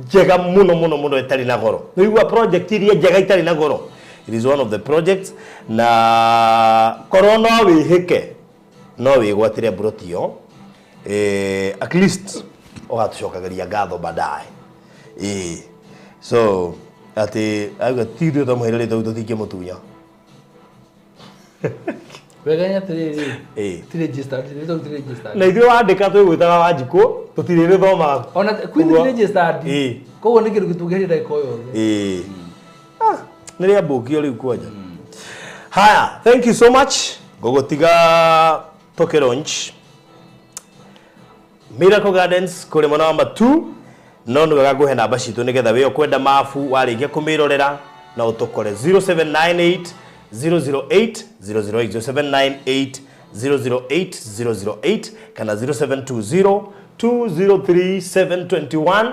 S3: njega mũno ĩtarĩ na goro nĩigua project iria njega itarĩ na goro it is one of the projects na korwo no wĩhĩke no wĩgwatĩre buroti ĩyo at least ũgatũcokagĩria ngatho baadaye so atĩ auga ti ithuĩ twamũheire rĩtwa rĩu tũtingĩmũtunya
S2: wega nyatĩrĩrĩ ti registered
S3: na ithuĩ wandĩka twĩgwĩtaga Wanjikũ tũtirĩrĩthomaga
S2: ona Queen ti registered koguo nĩ kĩndũ gĩtũgĩrĩra ndagĩka o yothe
S3: nĩ rĩambũkio rĩu kwanja haya thank you so much ngũgũtiga tũkĩ launch Miracle Gardens kũrĩ mwena wa Matu no nĩ wega ngũhe namba citũ nĩgetha wĩ ũkwenda mabu warĩkia kũmĩrorera na ũtũkore 0798 008 008 008 008 kana 0720 203 721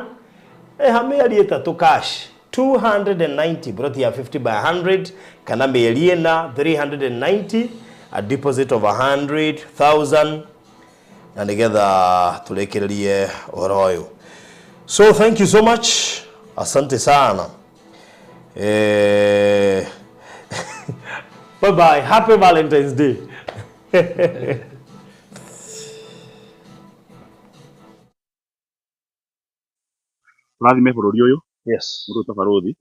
S3: hamĩarie ĩtatũ cash 290 buroti ya 50 by 100 kana mĩerie na 390 a deposit of 100,000 na nĩgetha tũrĩkĩrĩrie ũhoro ũyũ so thank you so much asante sana bye bye happy Valentine's Day
S5: turathime bururi uyu
S3: Yes.
S5: mundu ta baruthi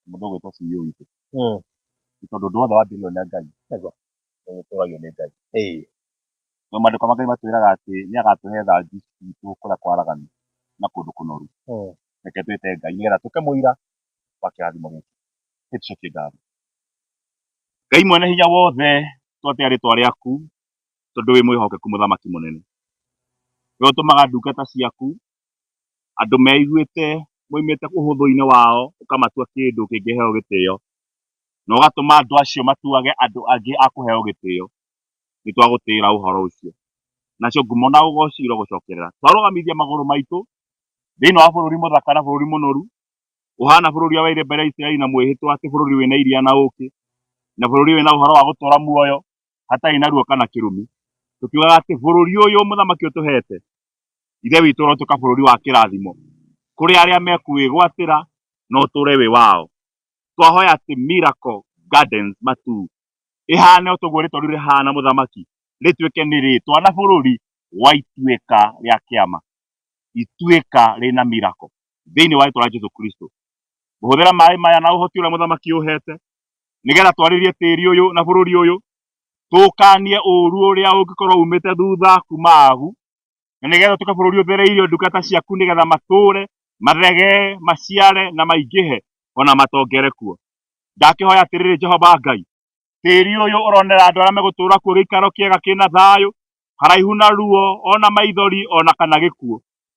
S5: mundu gwetwo CEO witu tondu ndu wothe wambirwo nĩ Ngai ũtũragio nĩ Ngai no maandĩko ma Ngai matwĩraga atĩ nĩ agatũhe thanju citũ kũrĩa kwaraganu na kũndũ kũnoru reke twĩte Ngai nĩgetha tũke mũira wa kĩrathimo gĩkĩ tũcokie ngatho. Ngai mwene hinya wothe twatea rĩtwa rĩaku tondũ wĩ mwĩhokeku mũthamaki mũnene, we ũtũmaga ndungata ciaku andũ meiguĩte moimĩte ũhũthũ-inĩ wao ũkamatua kĩndũ kĩngĩheo gĩtĩo na ũgatũma andũ acio matuage andũ angĩ a kũheo gĩtĩo. Nĩ twagũtĩĩra ũhoro ũcio nacio ngumo na ũgooci irogũcokerera. Twarũgamithia magũrũ maitũ thĩinĩ wa bũrũri mũthaka na bũrũri mũnoru ũhana bũrũri wa irĩmba rĩa Isiraeli na mwĩhĩtwa atĩ bũrũri wĩna iria na ũũkĩ na bũrũri wĩna ũhoro wa gũtũũra muoyo hatarĩ na ruo kana kĩrumi. Tũkiugaga atĩ bũrũri ũyũ mũthamaki ũtũhete ithe witũ ũrotuĩka bũrũri wa kĩrathimo kũrĩ arĩa mekwĩgwatĩra na ũtũũre wĩ wao. Twahoya atĩ Miracle Gardens Matu ĩhane o tũguo rĩtwa rĩu rĩhana mũthamaki, rĩtuĩke nĩ rĩtwa na bũrũri wa ituĩka rĩa kĩama, ituĩka rĩna miracle thĩinĩ wa rĩtwa rĩa Jesũ Kristo. Ũhũthĩra maĩ maya na ũhoti ũrĩa mũthamaki ũhete nĩgetha twarĩrie tĩĩri ũyũ na bũrũri ũyũ, tũkanie ũũru ũrĩa ũngĩkorwo umĩte thutha kuma agu, na nĩgetha tũke bũrũri ũthereirio ndungata ciaku nĩgetha matũũre mathegee maciare na maingĩhe ona matongere kuo. Ndakĩhoya atĩrĩrĩ Jehova Ngai, tĩĩri ũyũ ũronera andũ arĩa megũtũũra kuo gĩikaro kĩega kĩna thayũ haraihu na ruo ona maithori ona kana gĩkuũ.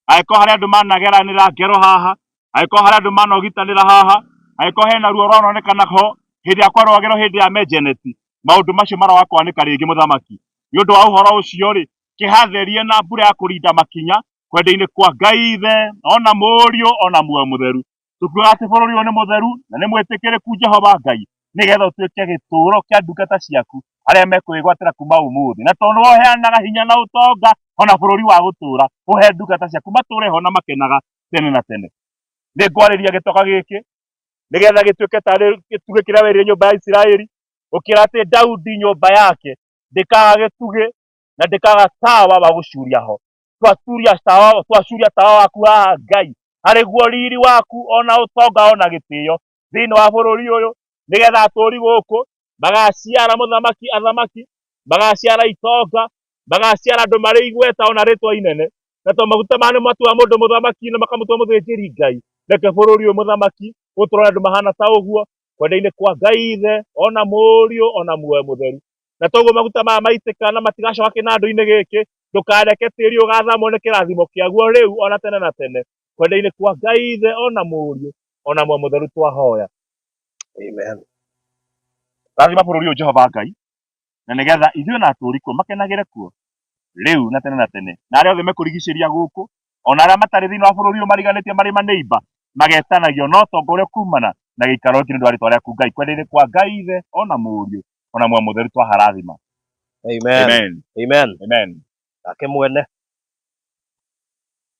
S5: Angĩkorwo harĩ andũ manageranĩra ngero haha, angĩkorwo harĩ andũ manogitanĩra haha, angĩkorwo hena ruo rũronekana ho hĩndĩ ya kwarwagĩrwo hĩndĩ ya mejeneti, maũndũ macio maroga kwanĩka rĩngĩ mũthamaki. Nĩ ũndũ wa ũhoro ũcio rĩ, kĩhatherie na mbura ya kũrinda makinya kwenda-inĩ kwa Ngai Ithe ona Mũriũ ona Muoyo Mũtheru. Tũkiuga atĩ bũrũri ũyũ nĩ mũtheru na nĩ mwĩtĩkĩrĩku Jehova Ngai, nĩgetha ũtuĩke gĩtũũro kĩa ndungata ciaku arĩa mekwĩgwatĩra kuma ũmũthĩ. Na tondũ woheanaga hinya na ũtonga ona bũrũri wa gũtũũra, ũhe ndungata ciaku matũũre ho na makenaga tene na tene. Nĩ ngwarĩria gĩtoka gĩkĩ nĩgetha gĩtuĩke tarĩ gĩtugĩ kĩrĩa werire nyũmba ya Isiraeli ũkĩra atĩ Daudi nyũmba yake ndĩkaga gĩtugĩ na ndĩkaga tawa wa gũcuria ho. Twacuria tawa waku haha Ngai, harĩ guo riri waku ona ũtonga ona gĩtĩo thĩinĩ wa bũrũri ũyũ, nĩgetha atũũri gũkũ magaciara mũthamaki athamaki, magaciara itonga, magaciara andũ marĩ igweta ona rĩtwa inene. Na tondũ maguta maya nĩ matua mũndũ mũthamaki na makamũtua mũthĩnjĩri Ngai, reke bũrũri ũyũ mũthamaki ũtũũre andũ mahana ta ũguo kwenda-inĩ kwa Ngai Ithe ona Mũriũ ona Muoyo Mũtheru. Na toguo maguta maya maitĩka na matigacoka kĩnandũ-inĩ gĩkĩ, ndũkareke tĩĩri ũgathamwo nĩ kĩrathimo kĩaguo rĩu ona tene na tene kwenda-inĩ kwa Ngai Ithe ona Mũriũ ona Muoyo Mũtheru twahoya, amen. Rathima bũrũri ũyũ Jehova Ngai, na nĩgetha ithuĩ na atũũri kuo makenagĩre kuo rĩu na tene na tene, na arĩa othe mekũrigicĩria gũkũ ona arĩa matarĩ thĩinĩ wa bũrũri ũyũ mariganĩtie marĩ maneiba magetanagio no tonga ũrĩa kumana na gĩikaro gĩkĩ nĩ ũndũ wa rĩtwa rĩaku Ngai, kwenda-inĩ kwa Ngai Ithe ona Mũriũ ona Muoyo Mũtheru twaharathima, amen, amen, amen. Nake mwene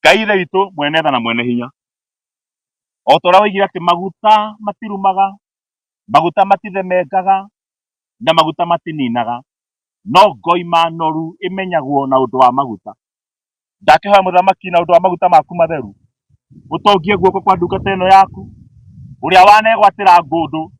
S5: Ngai Ithe witũ mwene tha na mwene hinya, o ta ũrĩa woigire atĩ maguta matirumaga, maguta matithemengaga na maguta matininaga, no ngoima noru imenyagwo na ũndũ wa maguta. Ndakĩhoya mũthamaki na ũndũ wa maguta maku matheru ũtongie guoko kwa ndungata ĩno yaku ũrĩa wanegwatĩra ngũndũ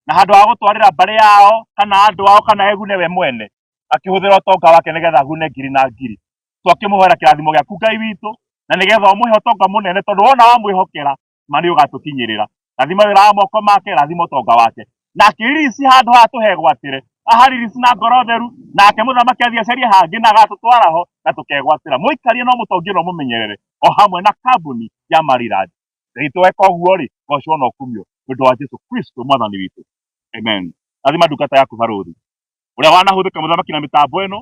S5: na handũ wa gũtwarĩra mbarĩ yao kana andũ ao kana egune we mwene, akĩhũthĩra ũtonga wake nĩgetha agune ngiri na ngiri. Twakĩmũhoera kĩrathimo gĩaku Ngai witũ, na nĩgetha ũmũhe ũtonga mũnene tondũ wona wamwĩhokera ma nĩ ũgatũkinyĩrĩra. Rathima wĩra wa moko make, rathima ũtonga wake, na akĩririci handũ haha tũhegwatĩre, aharirici na ngoro theru, nake mũthamaki athiĩ acarie hangĩ na agatũtwara ho na tũkegwatĩra. Mũikarie no mũtongie no mũmenyerere o hamwe na kambuni ya Maryland. Rĩtũ weka ũguo rĩ, gocwo no kumio nĩ ũndũ wa Jesũ Kristo mwathani witũ, amen. Rathima ndungata yaku barũthi ũrĩa wanahũthĩka mũthamaki na mĩtambo ĩno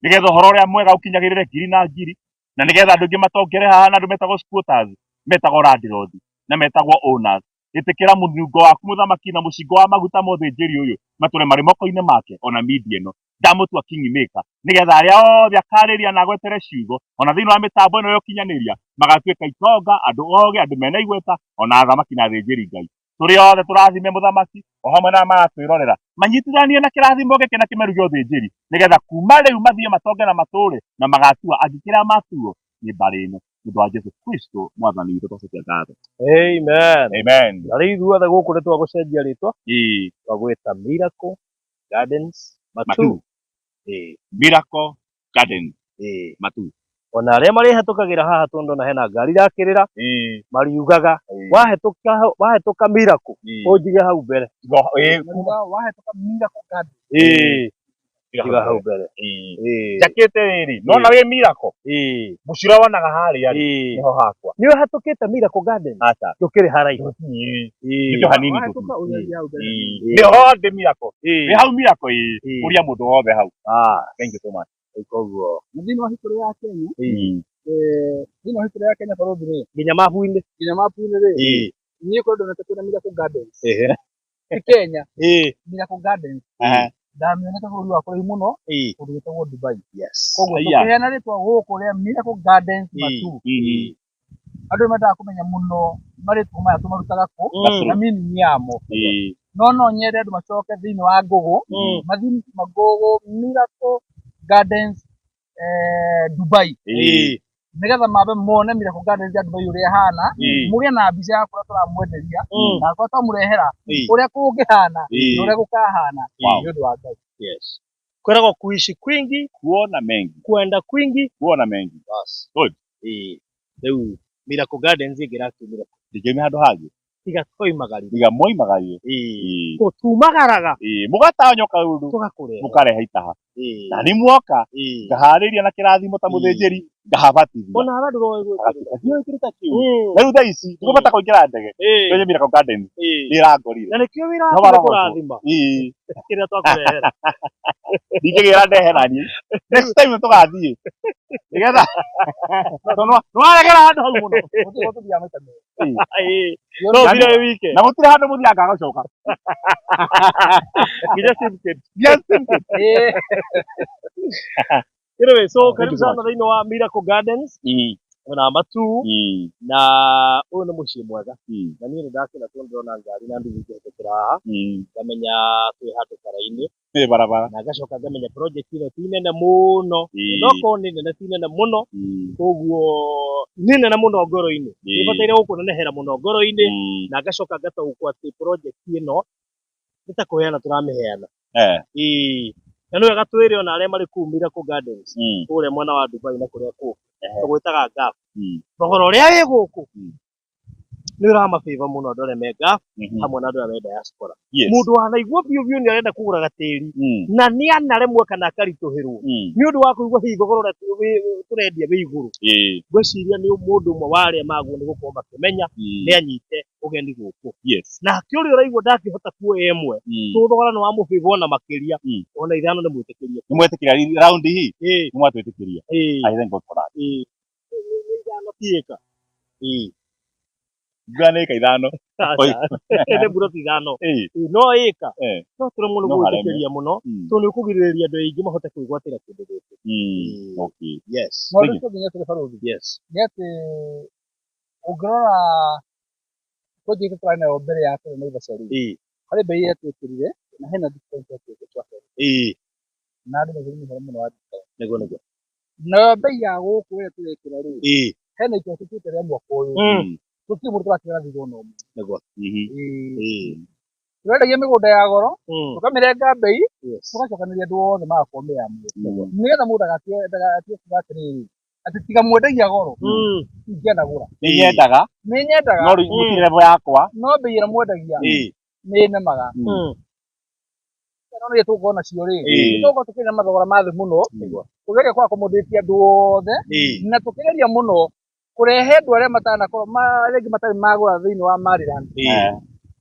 S5: nĩgetha ũhoro ũrĩa mwega ũkinyagĩrĩre ngiri na ngiri, na nĩgetha andũ aingĩ matongere haha na andũ metagwo squatters, metagwo landlords na metagwo owners. Ĩtĩkĩra mũthungo waku mũthamaki na mũcingo wa maguta mũthĩnjĩri ũyũ matũre marĩ moko-inĩ make ona media ĩno, ndamũtua kingmaker, nĩgetha arĩa othe akarĩria na agwetere ciugo ona thĩinĩ wa mĩtambo ĩno ya ũkinyanĩria magatuĩka itonga, andũ ogĩ, andũ mena igweta ona athamaki na athĩnjĩri Ngai. Tũrĩ othe tũrathime mũthamaki o hamwe na magatwĩrorera manyitithanie na kĩrathimo gĩkĩ na kĩmeru gĩa ũthĩnjĩri, nĩgetha kuma rĩu mathiĩ matonge na matũũre na magatua angĩkĩrĩa matuo nĩ mbarĩ ĩno. Nĩũndũ wa Jesũ Kristo mwathani witũ tũcokia ngatho.
S3: Amen.
S5: Amen.
S3: Na rĩu ithuothe gũkũ nĩ twagũcenjia rĩtwa twagwĩta Miracle Gardens Matu.
S5: Miracle Garden Matu.
S3: Ona arĩa marĩhetũkagĩra haha tondũ hena ngari yakĩrĩra mariugaga wahetũka Miracle ũnjige hau mbere.
S2: Wahetũka Miracle Garden.
S3: Tiga hau mbere.
S5: Njakĩte rĩrĩ nona wĩ Miracle mũcira wonaga harĩa nĩho hakwa.
S3: Nĩ ũhetũkĩte Miracle Garden njũkĩrĩ haraihu
S5: nĩkĩo hanini nĩho ndĩ Miracle wĩ hau Miracle ũria mũndũ wothe hau. Thank you so much.
S3: Koguo
S2: thĩinĩ wa history ya Kenya thĩinĩ wa history ya Kenya bũrũri rĩ
S3: nginya mabu-inĩ
S2: rĩ niĩ kũrĩ ndonete kwĩna Miracle Gardens ti Kenya Miracle Gardens ndamĩonete bũrũri wa kũraihu mũno kũndũ gwĩtagwo Dubai. Koguo tũkĩheana rĩtwa gũkũ rĩa Miracle Gardens Matu andũ nĩ mendaga kũmenya mũno marĩtwa maya tũmarutaga kũ na meaning yamo. No nyende andũ macoke thĩinĩ wa Google mathiĩ Google Miracle Gardens Dubai nĩgetha mambe mone Miracle Gardens ya Dubai ũrĩa hana mũgĩe na mbica ya kũrĩa tũramwenderia na kwa tũmũrehera ũrĩa kũngĩhana na ũrĩa gũkahana nĩ ũndũ wa Ngai.
S3: kwĩragwo kuishi kwingi
S5: kuona mengi
S3: kwenda kwingi
S5: kuona mengi. Good.
S3: Rĩu Miracle Gardens ĩngĩrakiumĩra
S5: ndingĩme handũ hangĩ
S3: tiga twoimagarie
S5: tiga moimagarie
S3: tumagaraga
S5: mũgatanyoka ũndũ
S3: tũgakũrehe
S5: mũkarehe itaha na nĩ muoka ngaharĩria na kĩrathimo ta mũthĩnjĩri ngahabatithia
S3: ona haha ndũroĩ
S5: gwĩkĩrĩte kiu rĩu thaa ici tũgũbata kũingĩra ndege twenye Miracle Gardens nĩĩrangorire
S3: na nĩkĩo wĩra waku kũrathima kĩrĩa twakũrehera
S5: ndingĩgĩra ndehe naniĩ next time tũgathiĩ nĩgetha nĩwaregera handũ hau mũno
S3: no thire wĩ wike
S5: na gũtirĩ handũ mũthianga agacoka
S3: nginya certificate anyway so karibu sana thĩinĩ wa Miracle Gardens na Matu na ũyũ nĩ mũciĩ mwega na niĩ nĩndakena tondũ ndĩrona ngari na nduthi ikĩhetũkĩra haha ngamenya twĩ handũ bara-inĩ
S5: nĩ barabara
S3: na ngacoka ngamenya project ĩno ti nene mũno nokorwo nĩ nene ti nene mũno koguo nĩ nene mũno ngoro-inĩ nĩbataire gũkũnenehera mũno ngoro-inĩ na ngacoka ngataũkwo atĩ project ĩno nĩ ta kũheana tũramĩheana na nĩ wega twĩre ona arĩa marĩ kũu Miracle Gardens kũrĩa mwena wa Dubai na kũrĩa kũngĩ tũgwĩtaga gap thogora ũrĩa wĩ gũkũ nĩ ũramafĩva mũno andũ arĩa me gap hamwe na andũ arĩa me diaspora. Mũndũ wanaigua biũ biũ nĩ arenda kũgũra gatĩri na nĩ anaremwo kana akaritũhĩrwo nĩ ũndũ wa kũigua hihi thogora ũrĩa tũrendia wĩ igũrũ. Ngwĩciria nĩ mũndũ ũmwe wa arĩa maguo nĩ gũkorwo makĩmenya nĩ anyite ũgeni gũkũ nake ũrĩa ũraigua ndangĩhota kuoya ĩmwe tondũ thogora nĩ wamũbĩva ona makĩria ona ithano nĩ mwĩtĩkĩria
S5: raundi hii nĩ mwatwĩtĩkĩria. I thank God for that.
S3: ithano tiĩka
S5: ngana ĩka ithano
S3: nĩ mburoti ithano no ĩka no tũremwo nĩ gwĩtĩkĩria mũno tondũ nĩ ũkũgirĩrĩria andũ aingĩ mahote kwĩgwatĩra kĩndũ gĩkĩ.
S2: Maũndũ ũcio nginya tũrĩ barothi nĩ atĩ ũngĩrora project tũrarĩ nayo mbere ya kũrĩ Naivasha rĩ harĩ mbei ĩrĩa twĩkĩrire na hena discount ya twĩkĩrire na andũ nĩ ũhoro mũno wa discount nayo mbei ya gũkũ ĩrĩa tũrekĩra rĩ hena itua tũtuĩte rĩa mwaka ũyũ tũtirĩ mũndũ tũrakĩra thigũa no mũndũ tũrendagia mĩgũnda ya goro tũkamĩrenga mbei tũgacokanĩria andũ othe magakorwo mĩamwe nĩgetha mũndũ agatige kuga atĩrĩrĩ atĩ tiga mwendagia goro ingĩanagũra nĩ nyendaga
S5: no rĩu gũtirĩ level yakwa
S2: no mbei ĩrĩa mwendagia nĩ nemaga no nĩ tũgũkorwo nacio rĩ tũgũkorwo tũkĩrĩ na mathogora ma thĩ mũno tũgeria kwa accommodate andũ othe na tũkĩgeria mũno kũrehe andũ arĩa matanakorwo rĩngĩ matarĩ magũra thĩinĩ wa Maryland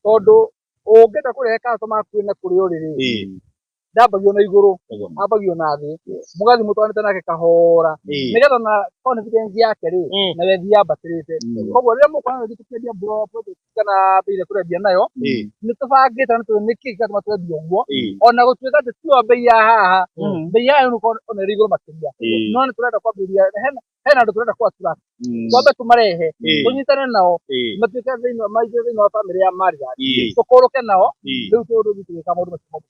S2: tondũ ũngĩenda kũrehe customer kwĩna kũrĩa ũrĩ ndambagio na igũrũ ambagio na thĩ mũgathi mũtwanĩte nake kahora nĩgetha na confidence yake rĩ na wethi yambatĩrĩte. Koguo rĩrĩa mũkwana rĩngĩ tũkĩendia project kana mbei ĩrĩa tũrendia nayo nĩ tũbangĩte na nĩ kĩĩ gĩgatũma twendia ũguo ona gũtuĩka atĩ tio mbei ya haha mbei yayo ona ĩrĩ igũrũ makĩria no nĩ tũrenda kwambĩrĩria hena andũ tũrenda kũ-attract twambe tũmarehe tũnyitane nao matuĩke thĩinĩ wa famĩlĩ ya Maryland tũkũrũke nao rĩu tũndũ tũgĩka maũndũ macio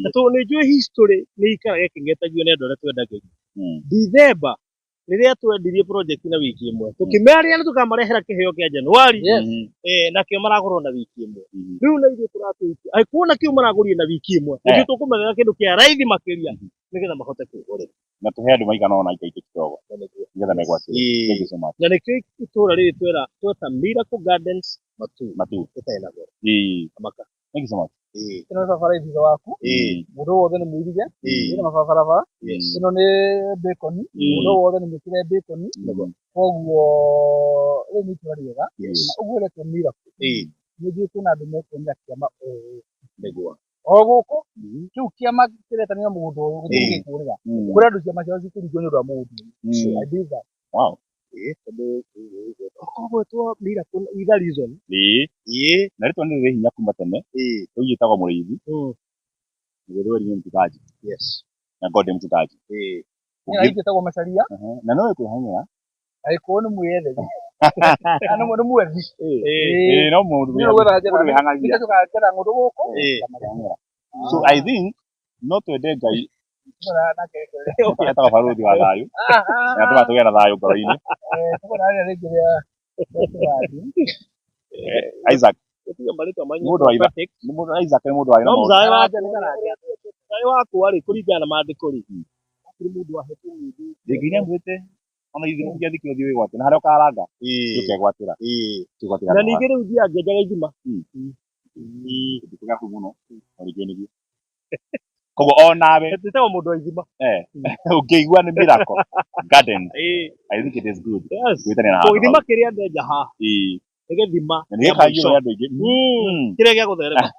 S2: na tondũ nĩ njũĩ history nĩ ikaraga ĩkĩng'etagio nĩ andũ arĩa twendagĩria December
S3: riria twendirie project na wiki imwe tukimeria ni tukamarehera kiheo kia Januari nakio maragorwo na wiki imwe riu na ithuĩ turatuikia aikuona kiu maragũrie na wiki imwe ithuĩ tukumerera kindu kia raithi makiria nigetha mahote kwĩgũrĩra
S5: na tuhe andũ maigana ona ikaingĩ kidogo nigetha megwatĩre. Thank you so much.
S3: na nĩkĩo itũra rĩrĩ tweta Miracle Gardens Matu ĩtarĩ na goro amaka.
S5: Thank you so much.
S2: Ino barabara thutha waku mũndũ wothe nĩ mũirige ĩno mabarabara ĩno nĩ bacon mũndũ wothe nĩ mũkire bacon koguo rĩu nĩ itũra rĩega na ũguo rĩtwo Miracle nĩguo kwĩna andũ mekwonera kĩama
S3: nĩguo
S2: o gũkũ kĩu kĩama kĩretanĩra mũndũ ũyũ gũtirĩ kũrĩra kũrĩ andũ ciama ciao cikũringwo nĩ ũndũ wa mũndũ. I did that.
S5: Wow.
S3: Tondũ koguo twa Miracle with a reason
S5: na rĩtwa nĩ rĩrĩ hinya kuma tene rĩu yĩtagwo mũrĩithi mũgũrũ nĩ mtutaji na gode mtutaji
S2: na itagwo macaria
S5: na no kwĩhang'ĩra
S2: aikuo nĩ mwĩyetheri ana mũndũ mwethi
S5: no mũndũ
S2: wĩhang'agia tũkagera ng'ũndũ gũkũ.
S5: So I think no twende Ngai etagwo barũthi wa thayũ na tũgatũgĩa na thayũ ngoro-inĩ. Isaac mũndũ wa Isaac nĩ mũndũ wa
S3: mzai waku arĩ kũringana na maandĩko rĩ akĩrĩ mũndũ wa hetu
S5: nginya mwĩte ona ithuĩ mũngĩathikio thiĩ wĩgwate na harĩa ũkaranga ũkegwatĩra
S3: na ningĩ rĩu thiangĩenjaga ithima
S5: ndikũgĩa kũu mũno orĩngĩ nĩguo koguo onawe
S3: twĩtagwo mũndũ wa ithima
S5: ũngĩigua nĩ Miracle Gardens I think it is good gwĩtanĩra na
S3: gĩthima kĩrĩa ndenja haha nĩ gĩthima
S5: nĩgĩkagio nĩ andũ aingĩ
S3: kĩrĩa gĩa gũtherema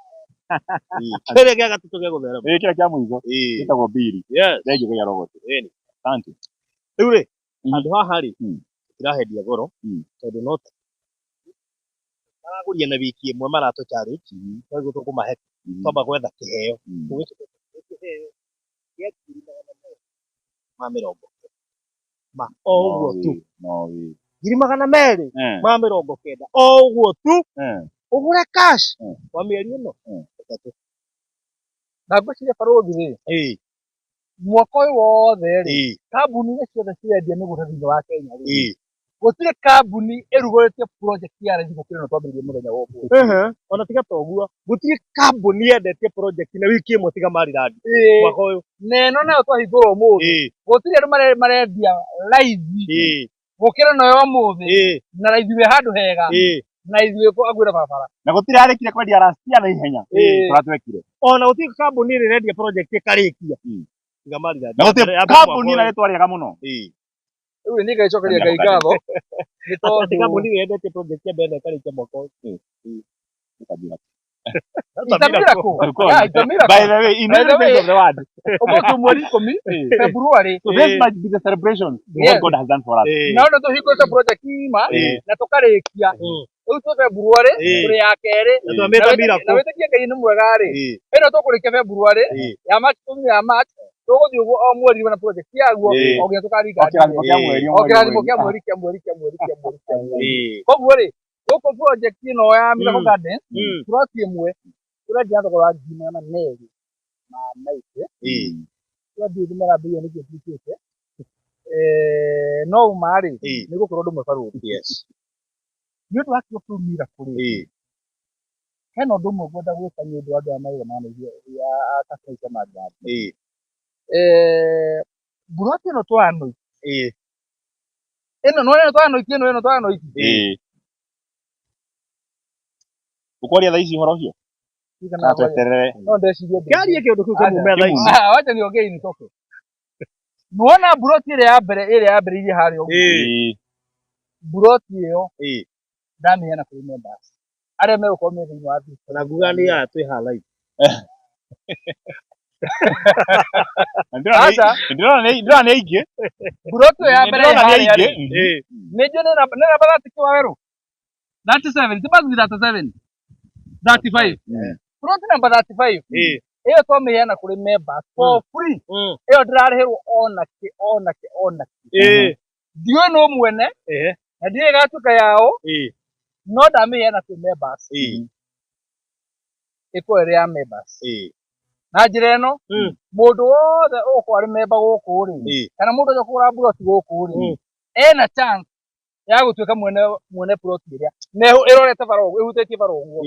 S3: kĩrĩa gĩa gatatũ gĩa gũtherema
S5: kĩrĩa kĩa mũico gĩtagwo Biri thengiũ gĩa rogote. Asante.
S3: Rĩu rĩ handũ haha rĩ tũtirahendia goro tondũ no maragũria na wiki ĩmwe maratũ challenge koguo tũkũmahe twamba gwetha kĩheo gĩa ngiri magana merĩ ma mĩrongo ma o ũguo tu ngiri magana merĩ ma mĩrongo kenda o ũguo tu ũgũre cash wa mĩeri ĩno ĩtatũ.
S2: Na ngwĩciria barũthi rĩ mwaka ũyũ wothe rĩ kambuni iria ciothe cirendia mĩgũnda thĩinĩ wa Kenya rĩ gũtirĩ kambuni ĩrugũrĩtie project ya raithi gũkĩra ĩno twambĩrĩirie mũthenya wa ũmũthĩ.
S3: Ona tiga ta ũguo gũtirĩ kambuni yendetie project na wiki ĩmwe tiga Maryland mwaka ũyũ
S2: na ĩno nayo twahingũra ũmũthĩ gũtirĩ andũ marendia raithi gũkĩra nayo ũmũthĩ na raithi wĩ handũ hega na ithuĩ agwĩra barabara
S5: na gũtirĩ arĩkire kwendia rastia na ihenya tũratwekire
S3: ona gũtirĩ kambuni ĩrendia project ĩkarĩkia tiga Maryland
S5: na gũtirĩ kambuni na rĩtwa rĩega mũno.
S2: Rĩu nĩ ngaicokeria Ngai ngatho nĩ tondũ
S3: kambuni yendetie project ya mbere ĩkarĩkia mwaka ũyũ.
S5: By the way, in every place of the world.
S2: Ũmũthĩ mweri 10 February.
S5: So this might be the celebration what God has done for us.
S2: Na ona tũhingũrĩte project ima na tũkarĩkia rĩu twĩ February tũrĩ ya kerĩ na wĩtĩkie Ngai nĩ mwega rĩ ĩno tũkũrĩkia February ya March tũgũthiĩ ũguo o mweri na project yaguo o nginya tũkaringa o kĩrathimo kĩa mweri koguo rĩ gũkũ project ĩno ya Miracle Gardens turati ĩmwe tũrendia thogora wa ngiri magana merĩ ma maite twathiĩ thimara mbia nĩguo tuĩkĩte no uma rĩ nĩ gũkorwo ũndũ ũmwe barũthi nĩ ũndũ wa kiugo kĩu Miracle rĩ hena ũndũ ũmwe ngwenda gwĩka nĩ ũndũ wa andũ aya maigana ya akabaita Maryland buroti ĩno twanoikia ĩno twanoikia
S5: ũkwaria thaa ici ũhoro ũcio
S2: no ndecirie
S3: kĩarie kĩũndũ kĩu kĩmumea thaa ici
S2: wacha niongee nitoke nuona buroti ĩrĩa ya mbere iria harĩa ũguo buroti ĩyo ndamĩheana kũrĩ members arĩa megũkorwo me thĩinĩ wa thirikari
S3: na nguga nĩ ya twĩ haha live
S5: ndĩrona nĩ aingĩ
S2: buroti ya mbere harĩa nĩnjũ nĩ namba thatĩkĩ wa werũ 37 timathi 37 35 buroti namba 35 ĩyo twamĩheana kũrĩ members for free ĩyo ndĩrarĩhĩrwo ona kĩ ndiũĩ nũ mwene na ndiũĩ ĩgatuĩka yao no ndamĩheana kwĩ members ĩkorwo ĩrĩ ya members
S6: na njira eno mundu wothe uko ari memba guku ri kana mundu jo kura plot guku ri ena chance ya gutuika mwene plot iria ne irorete baro ihutetie baro guo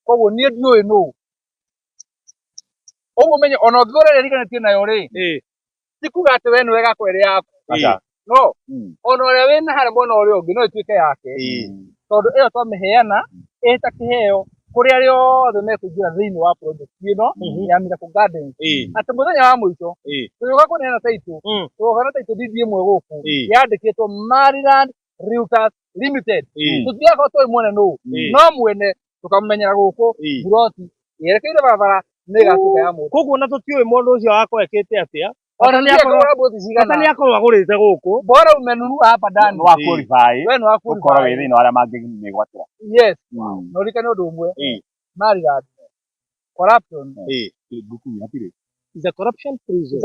S6: koguo nie ndiui no uguo menye ona thore riganĩtie nayo ri tikuga ati we niwe gakwere yaku no ona ũrĩa wĩna harĩa mwena ũrĩa ũngĩ no ĩtuĩke yake tondũ ĩyo twamĩheana ĩta kĩheo kũrĩ arĩa othe mekũingĩra thĩinĩ wa project ĩno ya Miracle Gardens atĩ mũthenya wa mũico tũgĩũka kũneana taitũ tũgoka na taitũ deed ĩmwe gũkũ yandĩkĩtwo Maryland Realtors Limited tũtigakorwo tũĩ mwene nũ no mwene tũkamũmenyera gũkũ buroti yerekeire barabara nĩ ĩgatuĩka ya mũndũ
S3: koguo na tũtiũĩ mũndũ ũcio wakwekĩte atĩa
S6: ona nĩ
S3: akorwo agũrĩte gũkũ
S6: bora umenunua hapa ndani
S5: no qualify
S6: we no qualify
S5: ukorwo wĩ thĩinĩ wa arĩa mangĩmĩgwatĩra
S6: yes no rikane ũndũ ũmwe Maryland corruption
S3: is a corruption prison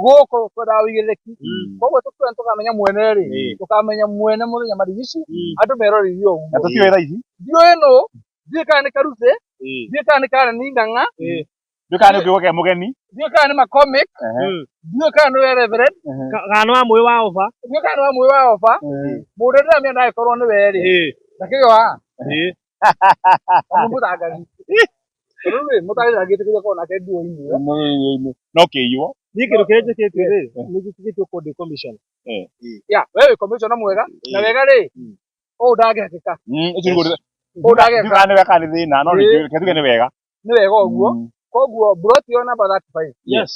S6: gũkũ kwenda wĩigĩrĩrĩki koguo tũkamenya mwene rĩ tũkamenya mwene mũthenya marigici andũ merorĩirie ũguo
S5: na tũtiũĩ thaa ici
S6: ndiũĩ nũ ndiũĩ kana nĩ Karuse ndiũĩ kana nĩ Karen Ndang'a
S5: ndiũĩ kana nĩ ũngĩgũke mũgeni
S6: ndiũĩ kana nĩ macomic ndiũĩ kana nĩ Reverend
S3: kana nĩ wa mwĩ wa oba
S6: ndiũĩ kana nĩ wa mwĩ wa oba mũndũ ũrĩa ndĩramenya ndagĩkorwo nĩ we rĩ ndakĩgĩ wa mũtangari rĩu mũtangari ndagĩtĩkĩria korwo nake ndiũĩ-inĩ
S5: no kĩiywo
S3: niĩ kĩndũ kĩrĩa njĩkĩte rĩ nĩ njĩkĩtwo kũndĩ commission
S6: ya we wĩ commission mwega na wega rĩ ũũ ndangĩhakĩka ũũ ndangĩhakĩka
S5: nĩ weka nĩ thĩna no nĩtuge nĩ wega
S6: nĩ wega ũguo koguo broti yo namba 35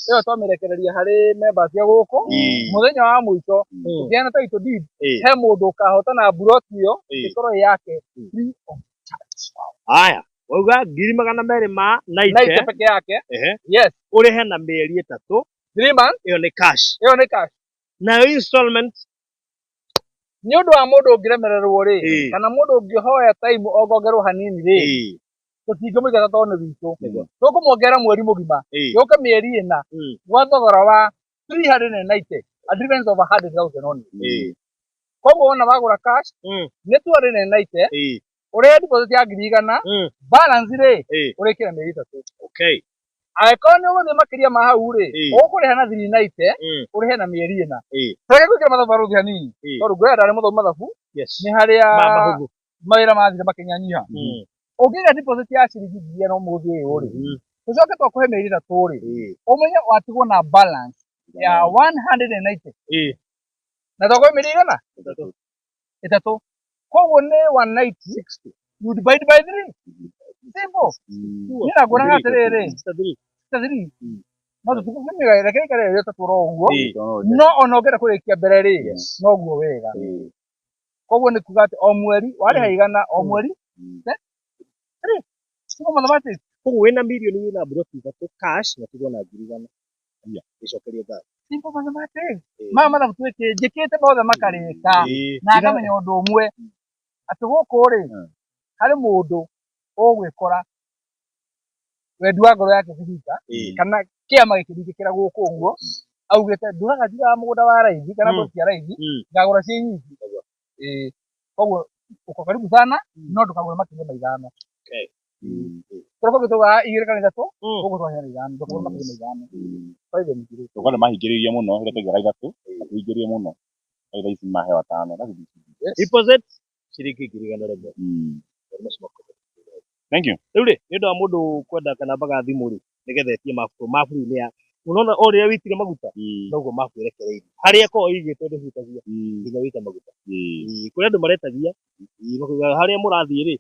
S6: ĩyo twamĩrekereria harĩ members cia gũkũ mũthenya wa mũico tũkĩheana title deed he mũndũ ũkahotana broti ĩyo ĩkorwo yake free of charge.
S3: Haya wauga 200 ma
S6: naite peke yake yes
S3: ũrĩhe na mĩeri 3
S6: 3 months
S3: ĩyo nĩ cash nayo installment
S6: nĩ ũndũ wa mũndũ ũngĩremererwo rĩ kana mũndũ ũngĩhoya time ongongerwo hanini rĩ tũtingĩmũigana tondũ nĩ witũ tũkũmuongerera mweri mũgima yũke mĩeri ĩna gwa thogora wa 390 a difference of 100,000 only koguo wona wagũra cash nĩ 290 ũrĩa deposit ya 100 balance rĩ ũrĩkĩra mĩeri 3 angĩkorwo nĩ ũgũthiĩ makĩria ma hau rĩ ũkũrĩha na 390 ũrĩhe na mĩeri ĩna reke gwĩkĩra mathabu barũthi hanini tondũ ngwĩra ndarĩ mũthomi mathabu nĩ harĩa mawĩra mathire makĩnyanyiha ũngĩiga deposit ya ciringi 1,000 ũmũthĩ ũyũ rĩ tũcoke twakũhe mĩeri 3 rĩ ũmenye watigwo na balance ya 190 na twakũhe mĩeri igana 3 koguo nĩ 190 you divide by 3 simple niĩ na nguonaga atĩrĩrĩ 3 no tũtikũmĩga reke ikare rĩrĩa tatũra ũguo no ona ũngĩenda kũrĩkia mbere rĩ noguo wega koguo nĩ kuga atĩ o mweri warĩha igana o mweri
S3: koguo wĩna mirioni wĩna mburoti 3 cash na tigwo na 100,000 icokerie ngatho
S6: simple mathematics maya mathabu njĩkĩte mothe makarĩka na akamenya ũndũ ũmwe atĩ gũkũ rĩ harĩ mũndũ ũgwĩkora wendi wa ngoro yake kĩhinga kana kĩama gĩkĩringĩkĩra gũkũ ũguo augĩte ndũraga njigaga mũgũnda wa raithi kana mbũti ya raithi ngagũra ciĩ nyingĩ koguo uko karibu sana no ndũkagũre makĩria ma 5 tũroko gĩtũga 2 kana 3 ũguo twahera 5 ndũkagũre makĩria ma 5
S5: tũkorwo mahingĩrĩirie mũno rĩrĩa tũigĩra 3 mahingĩrĩirie mũno thaa ici mahewa 5
S3: deposit ciringi 100,000
S5: thank you
S3: rĩu rĩ nĩ ũndũ wa mũndũ kwenda kana mbaga thimũ rĩ nĩgetha etie maburu-inĩ ya unaona o rĩrĩa wĩtire maguta noguo makwĩrekereirie harĩa ko igĩtwo ndĩhutagia nginya wĩita maguta kũrĩa andũ maretagia harĩa mũrathiĩ rĩ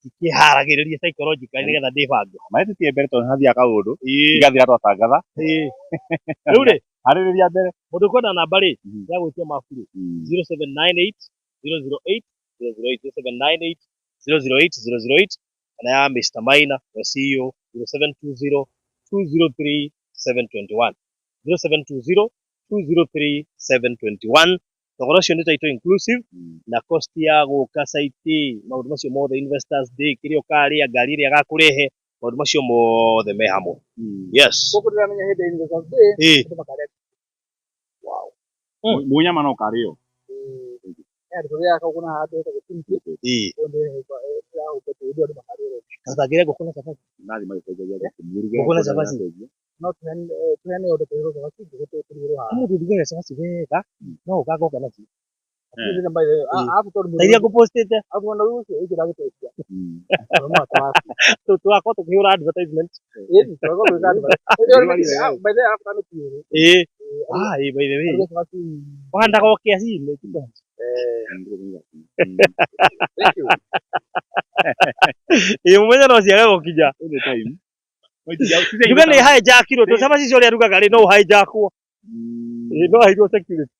S3: tikĩharagĩrĩria psychologically nĩgetha ndĩbange
S5: maĩtĩtie mbere tondũ hathiaga kaũndũ igathira twatangatha
S3: rĩu rĩ
S5: harĩrĩria mbere
S3: mũndũ kwenda namba rĩ ya gwĩtia maburu 0798 008 008 0798 008 kana ya Mr. Maina wa CEO 0720 203 721 0720 203 721 thogora ũcio nĩ taito inclusive na cost ya gũka site maũndũ macio mothe investors day kĩrĩa ũkarĩa ngari ĩrĩa gakũrehe maũndũ macio mothe me hamwe yes
S6: ũkũrĩramenya hĩndĩ investors day wow
S5: munyama no karĩo
S6: tũrĩa kuna handũ gũtinĩtie
S3: kazagire gũkona safari
S5: nathi magĩcenjagia mũruge
S3: Mũkona cabaci?
S6: no tuhane ũndũ twĩrwo cabaci tũgũtũrĩrwo haha
S3: Mũndũ ndugaga cabaci wega no ũgagoka nacio.
S6: Ndio ndio mbaya hapo ndo
S3: Tairia ngũpostĩte
S6: hapo ndo ucio ikira gĩteithia
S3: twakorwo tũkĩhũra advertisement.
S6: ĩĩ twago gwĩka by the after no kiero
S3: By the way wahandaga o kĩaci-inĩ
S6: thank you
S3: mũmenye no ciage gũkinya nduga nĩ hijackirwo tũcabaci icio ũrĩa arugaga rĩ no hijackwo no hairwo security.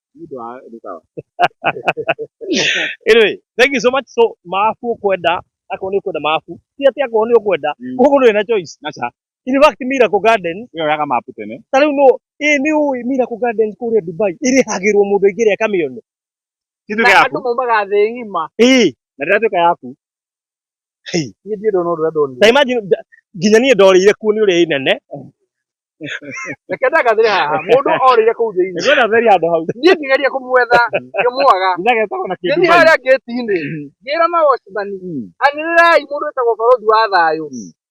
S3: Anyway, thank you so much. So maafu kwenda akorwo nĩ ũkwenda maafu ti atĩ akorwo nĩ ũkwenda koguo ndũrĩ na choice. In fact Miracle Gardens
S5: ĩyo yaga mapu tene
S3: ta rĩu no nĩ ũĩ Miracle Gardens kũrĩa Dubai ĩrĩhagĩrwo mũndũ aingĩre akamĩone
S5: kitu
S6: na
S5: gĩa
S6: andũ maumaga thĩ ng'ima
S5: na ndĩratuĩka yaku
S6: niĩ ndiĩ ndona ũndũ ũrĩa ndonire
S3: ta imagine nginya niĩ ndorĩire kuo nĩ ũrĩa nene
S6: reke ndagathĩre haha mũndũ orĩire kũu thĩinĩ
S3: nĩngwenda theri handũ hau
S6: niĩ ngĩgeria kũmwetha ngĩmwaga
S5: nĩgetagwo na
S6: nĩ harĩa ngĩti-inĩ ngĩra mawocibani anĩrĩrai mũndũ wĩtagwo barothi wa thayũ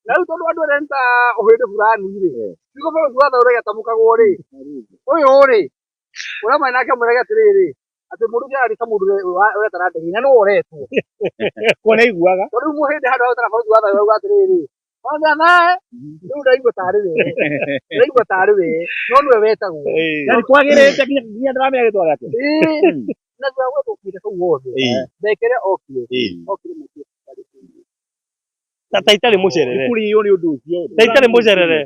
S6: na rĩu tondũ andũ arĩa nĩta ũhĩndĩ fulani rĩ nĩguo barothi wa thayũ ũrĩgatamũkagwo rĩ ũyũ rĩ ũrĩa nake mũrege atĩrĩrĩ atĩ mũndũ ũcio arĩ ta mũndũ ũretana ndege na nĩ woretwo
S3: kuona iguaga
S6: tondũ rĩu mũhĩndĩ handũ ha gũtara barothi wa thayũ auga atĩrĩrĩ waga nae rĩu ndaigua tarĩ we no nĩwe wetagwo
S3: yani kwagĩrĩte nginya ndaramenya gĩtwa gĩake
S6: na thutha wa gũkire kũu wothe ndekere okire mũciĩ
S3: ta itarĩ mũcerere
S5: kũrĩo nĩ ũndũ ũcio
S3: ta itarĩ mũcerere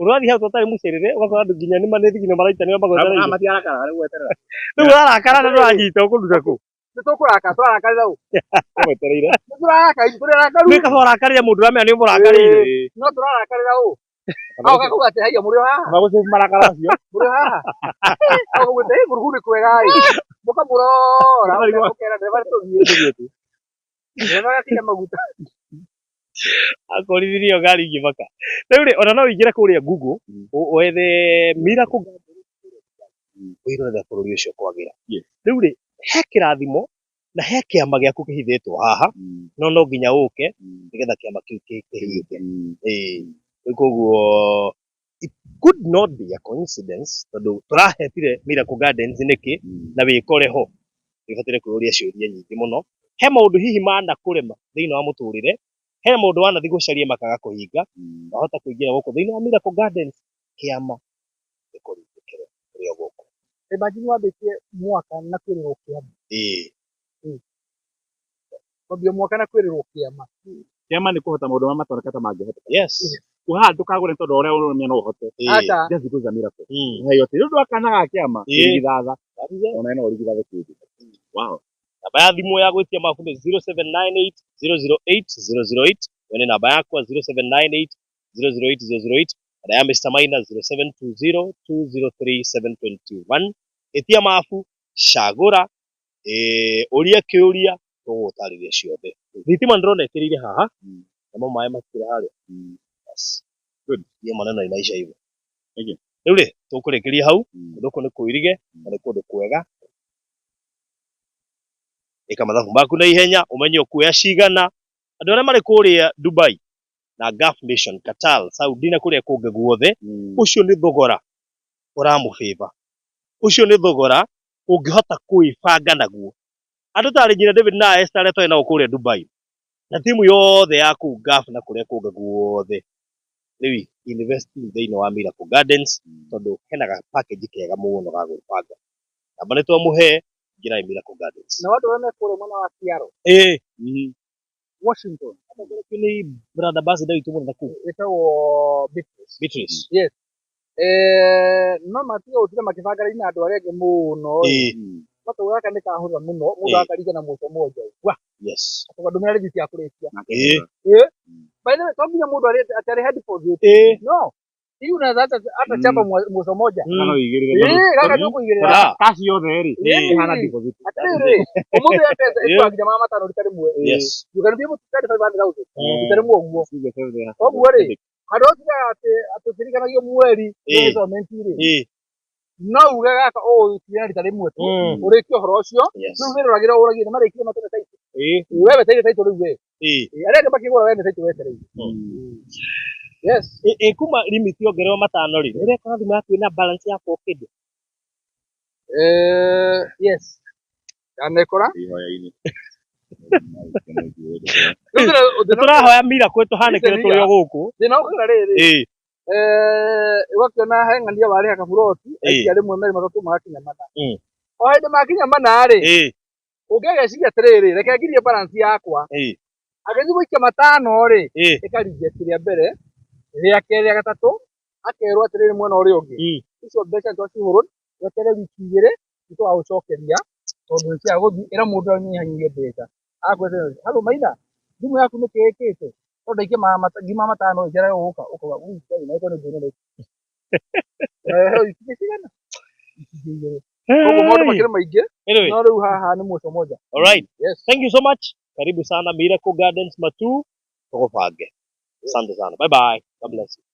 S3: ũrathiĩ hau tũtarĩ mũcerere ũgakora andũ nginya nĩ manethi nginya maraitanĩra magwetereire
S5: matiarakara rĩu weterera
S3: rĩu ũrarakara na ndũranyita ũkũruta kũ
S6: nĩtũkũraka tũrakarĩra ũ
S3: ũgwetereire
S6: nĩtũrarakaru
S3: gwĩ kaba ũrakarĩre mũndũ ũramenya nĩ ũmũrakarĩire
S6: no tũrarakarĩra ũ au gakuga atĩ haiya mũrĩ o haha
S5: magũcĩbu marakara acio
S6: mũrĩ o haha au gũte mũruhu nĩ kwega mũkamũrora mũkera ndeva tũthiĩ ndeva gakinya maguta
S3: akorithirio ngari ingĩbaka rĩu rĩ ona no ũingĩre kũrĩa Google wethe Miracle wĩrore bũrũri ũcio kwagĩra rĩu rĩ he kĩrathimo na he kĩama gĩaku kĩhithĩtwo haha no nginya ũke nĩgetha kĩama kĩu kĩhingĩ koguo it could not be a coincidence tondũ tũrahetire Miracle Gardens nĩkĩ na wĩkore ho nĩũbataire kwĩyũria ciũria nyingĩ mũno he maũndũ hihi manakũrema thĩinĩ wa mũtũrĩre he mũndũ wanathiĩ gũcaria makaga kũhinga wahota kũingĩra gũkũ thĩinĩ wa Miracle Gardens kĩama gĩkũringĩkĩre kũrĩa gũkũ
S6: imagine wambĩtie mwaka na kwĩrĩrwo kĩama kwambia mwaka na kwĩrĩrwo kĩama
S5: kĩama nĩ kũhota maũndũ marĩa matonekete mangĩhota
S3: yes
S5: kuhaha ndũkagũre tondũ ũrĩa ũrũmia no ũhote just because of Miracle heyo tĩ rĩu akanaga kĩama irigithatha ona no irigithatha kĩndũ wow namba ya thimũ ya gwĩtia mabu nĩ 0798 008 008 na namba yakwa 0798 008 na ya Mr. Maina 0720 203 721 etia mabu cagũra ũria kĩũria tũgũtarĩria ciothe thitima ndĩrona ĩkĩrĩire haha namo maĩ makĩra harĩa yes good hiyo maneno inaisha hivyo rĩu rĩ tũkũrĩkĩria hau kũndũ kũ nĩ kũirige na nĩ kũndũ kwega ĩka mathabu maku na ihenya ũmenye ũkuoya cigana andũ arĩa marĩ kũrĩa Dubai na Gulf Nation Qatar Saudi na kũrĩa kũngĩ guothe ũcio nĩ thogora ũramũbĩba ũcio nĩ thogora ũngĩhota kwĩbanga naguo andũ ta Regina David na Esther arĩa na kũrĩa Dubai na timu yothe ya kũu Gulf na kũrĩa kũngĩ guothe rĩu investing thĩinĩ wa Miracle Gardens tondũ hena package kega mũno ga gwĩbanga namba nĩ twamũhe ngira Miracle Gardens
S6: na watu wana kule mwana wa Seattle Washington
S3: kama kile brother basi ndio itumo na ku
S6: etawo Beatrice yes mama tiga utira makibanga ina andu arĩa angĩ mũno watu waka nĩ kahũra mũno mũndũ akariga na mũco moja wa
S3: yes
S6: tondũ mĩrĩ gĩti akũrĩkia by the way tobia mũndũ atari head deposit no hiyo unaweza hata chapa mũco moja
S5: no igirire
S6: kaka ndio kuigirira
S5: kashi yothe ri hana deposit
S6: atiri umuthi ya pesa iko akija mama matano ritari mwe
S3: yes
S6: you can be able to spend 500,000 ritari mwe guo oguo ri hado tiga atusirikanagia mweri yezo mentire no uga gaka o tiga ritari mwe tu urikio horo ucio riu niruragira uragira marikire matene taiti wewe taire taito riu we arĩa makĩgũra wewe taito wetereire yes
S3: kuma limit yongererwo matano rĩ rĩrĩa kũrathima kwĩna balance ya pocket
S6: yes yanekora
S3: tũrahoya mira kwĩ tũhanĩkĩre tũrĩ o gũkũ
S6: thĩna ũkaga rĩrĩ ũgakĩona heng'ania warĩha kaburoti aikia rĩmwe merĩ matatũ magakinya mana o hĩndĩ makinya mana rĩ ũngĩgeciria atĩrĩrĩ reke ngirie balance yakwa agĩthiĩ gũikia matano rĩ ĩkaringia kĩrĩa mbere rĩa kerĩ rĩa gatatũ akerwo atĩrĩrĩ mwena ũrĩa ũngĩ icio mbeca twacihũrwo wetere wiki igĩrĩ nĩtũgagũcokeria tondũ nĩcia gũthiĩ ĩra mũndũ anyihanyihie mbeca akwĩra halo Maina thimũ yaku nĩ kĩĩkĩte tondũ ngima matano njara gũka ũkoga na ĩko nĩ ndũne cigana koguo maũndũ makĩrĩ maingĩ no rĩu haha nĩ mũico moja.
S3: Alright, yes, thank you so much, karibu sana Miracle Gardens Matu, tukupange. Asante sana, bye bye, God bless you.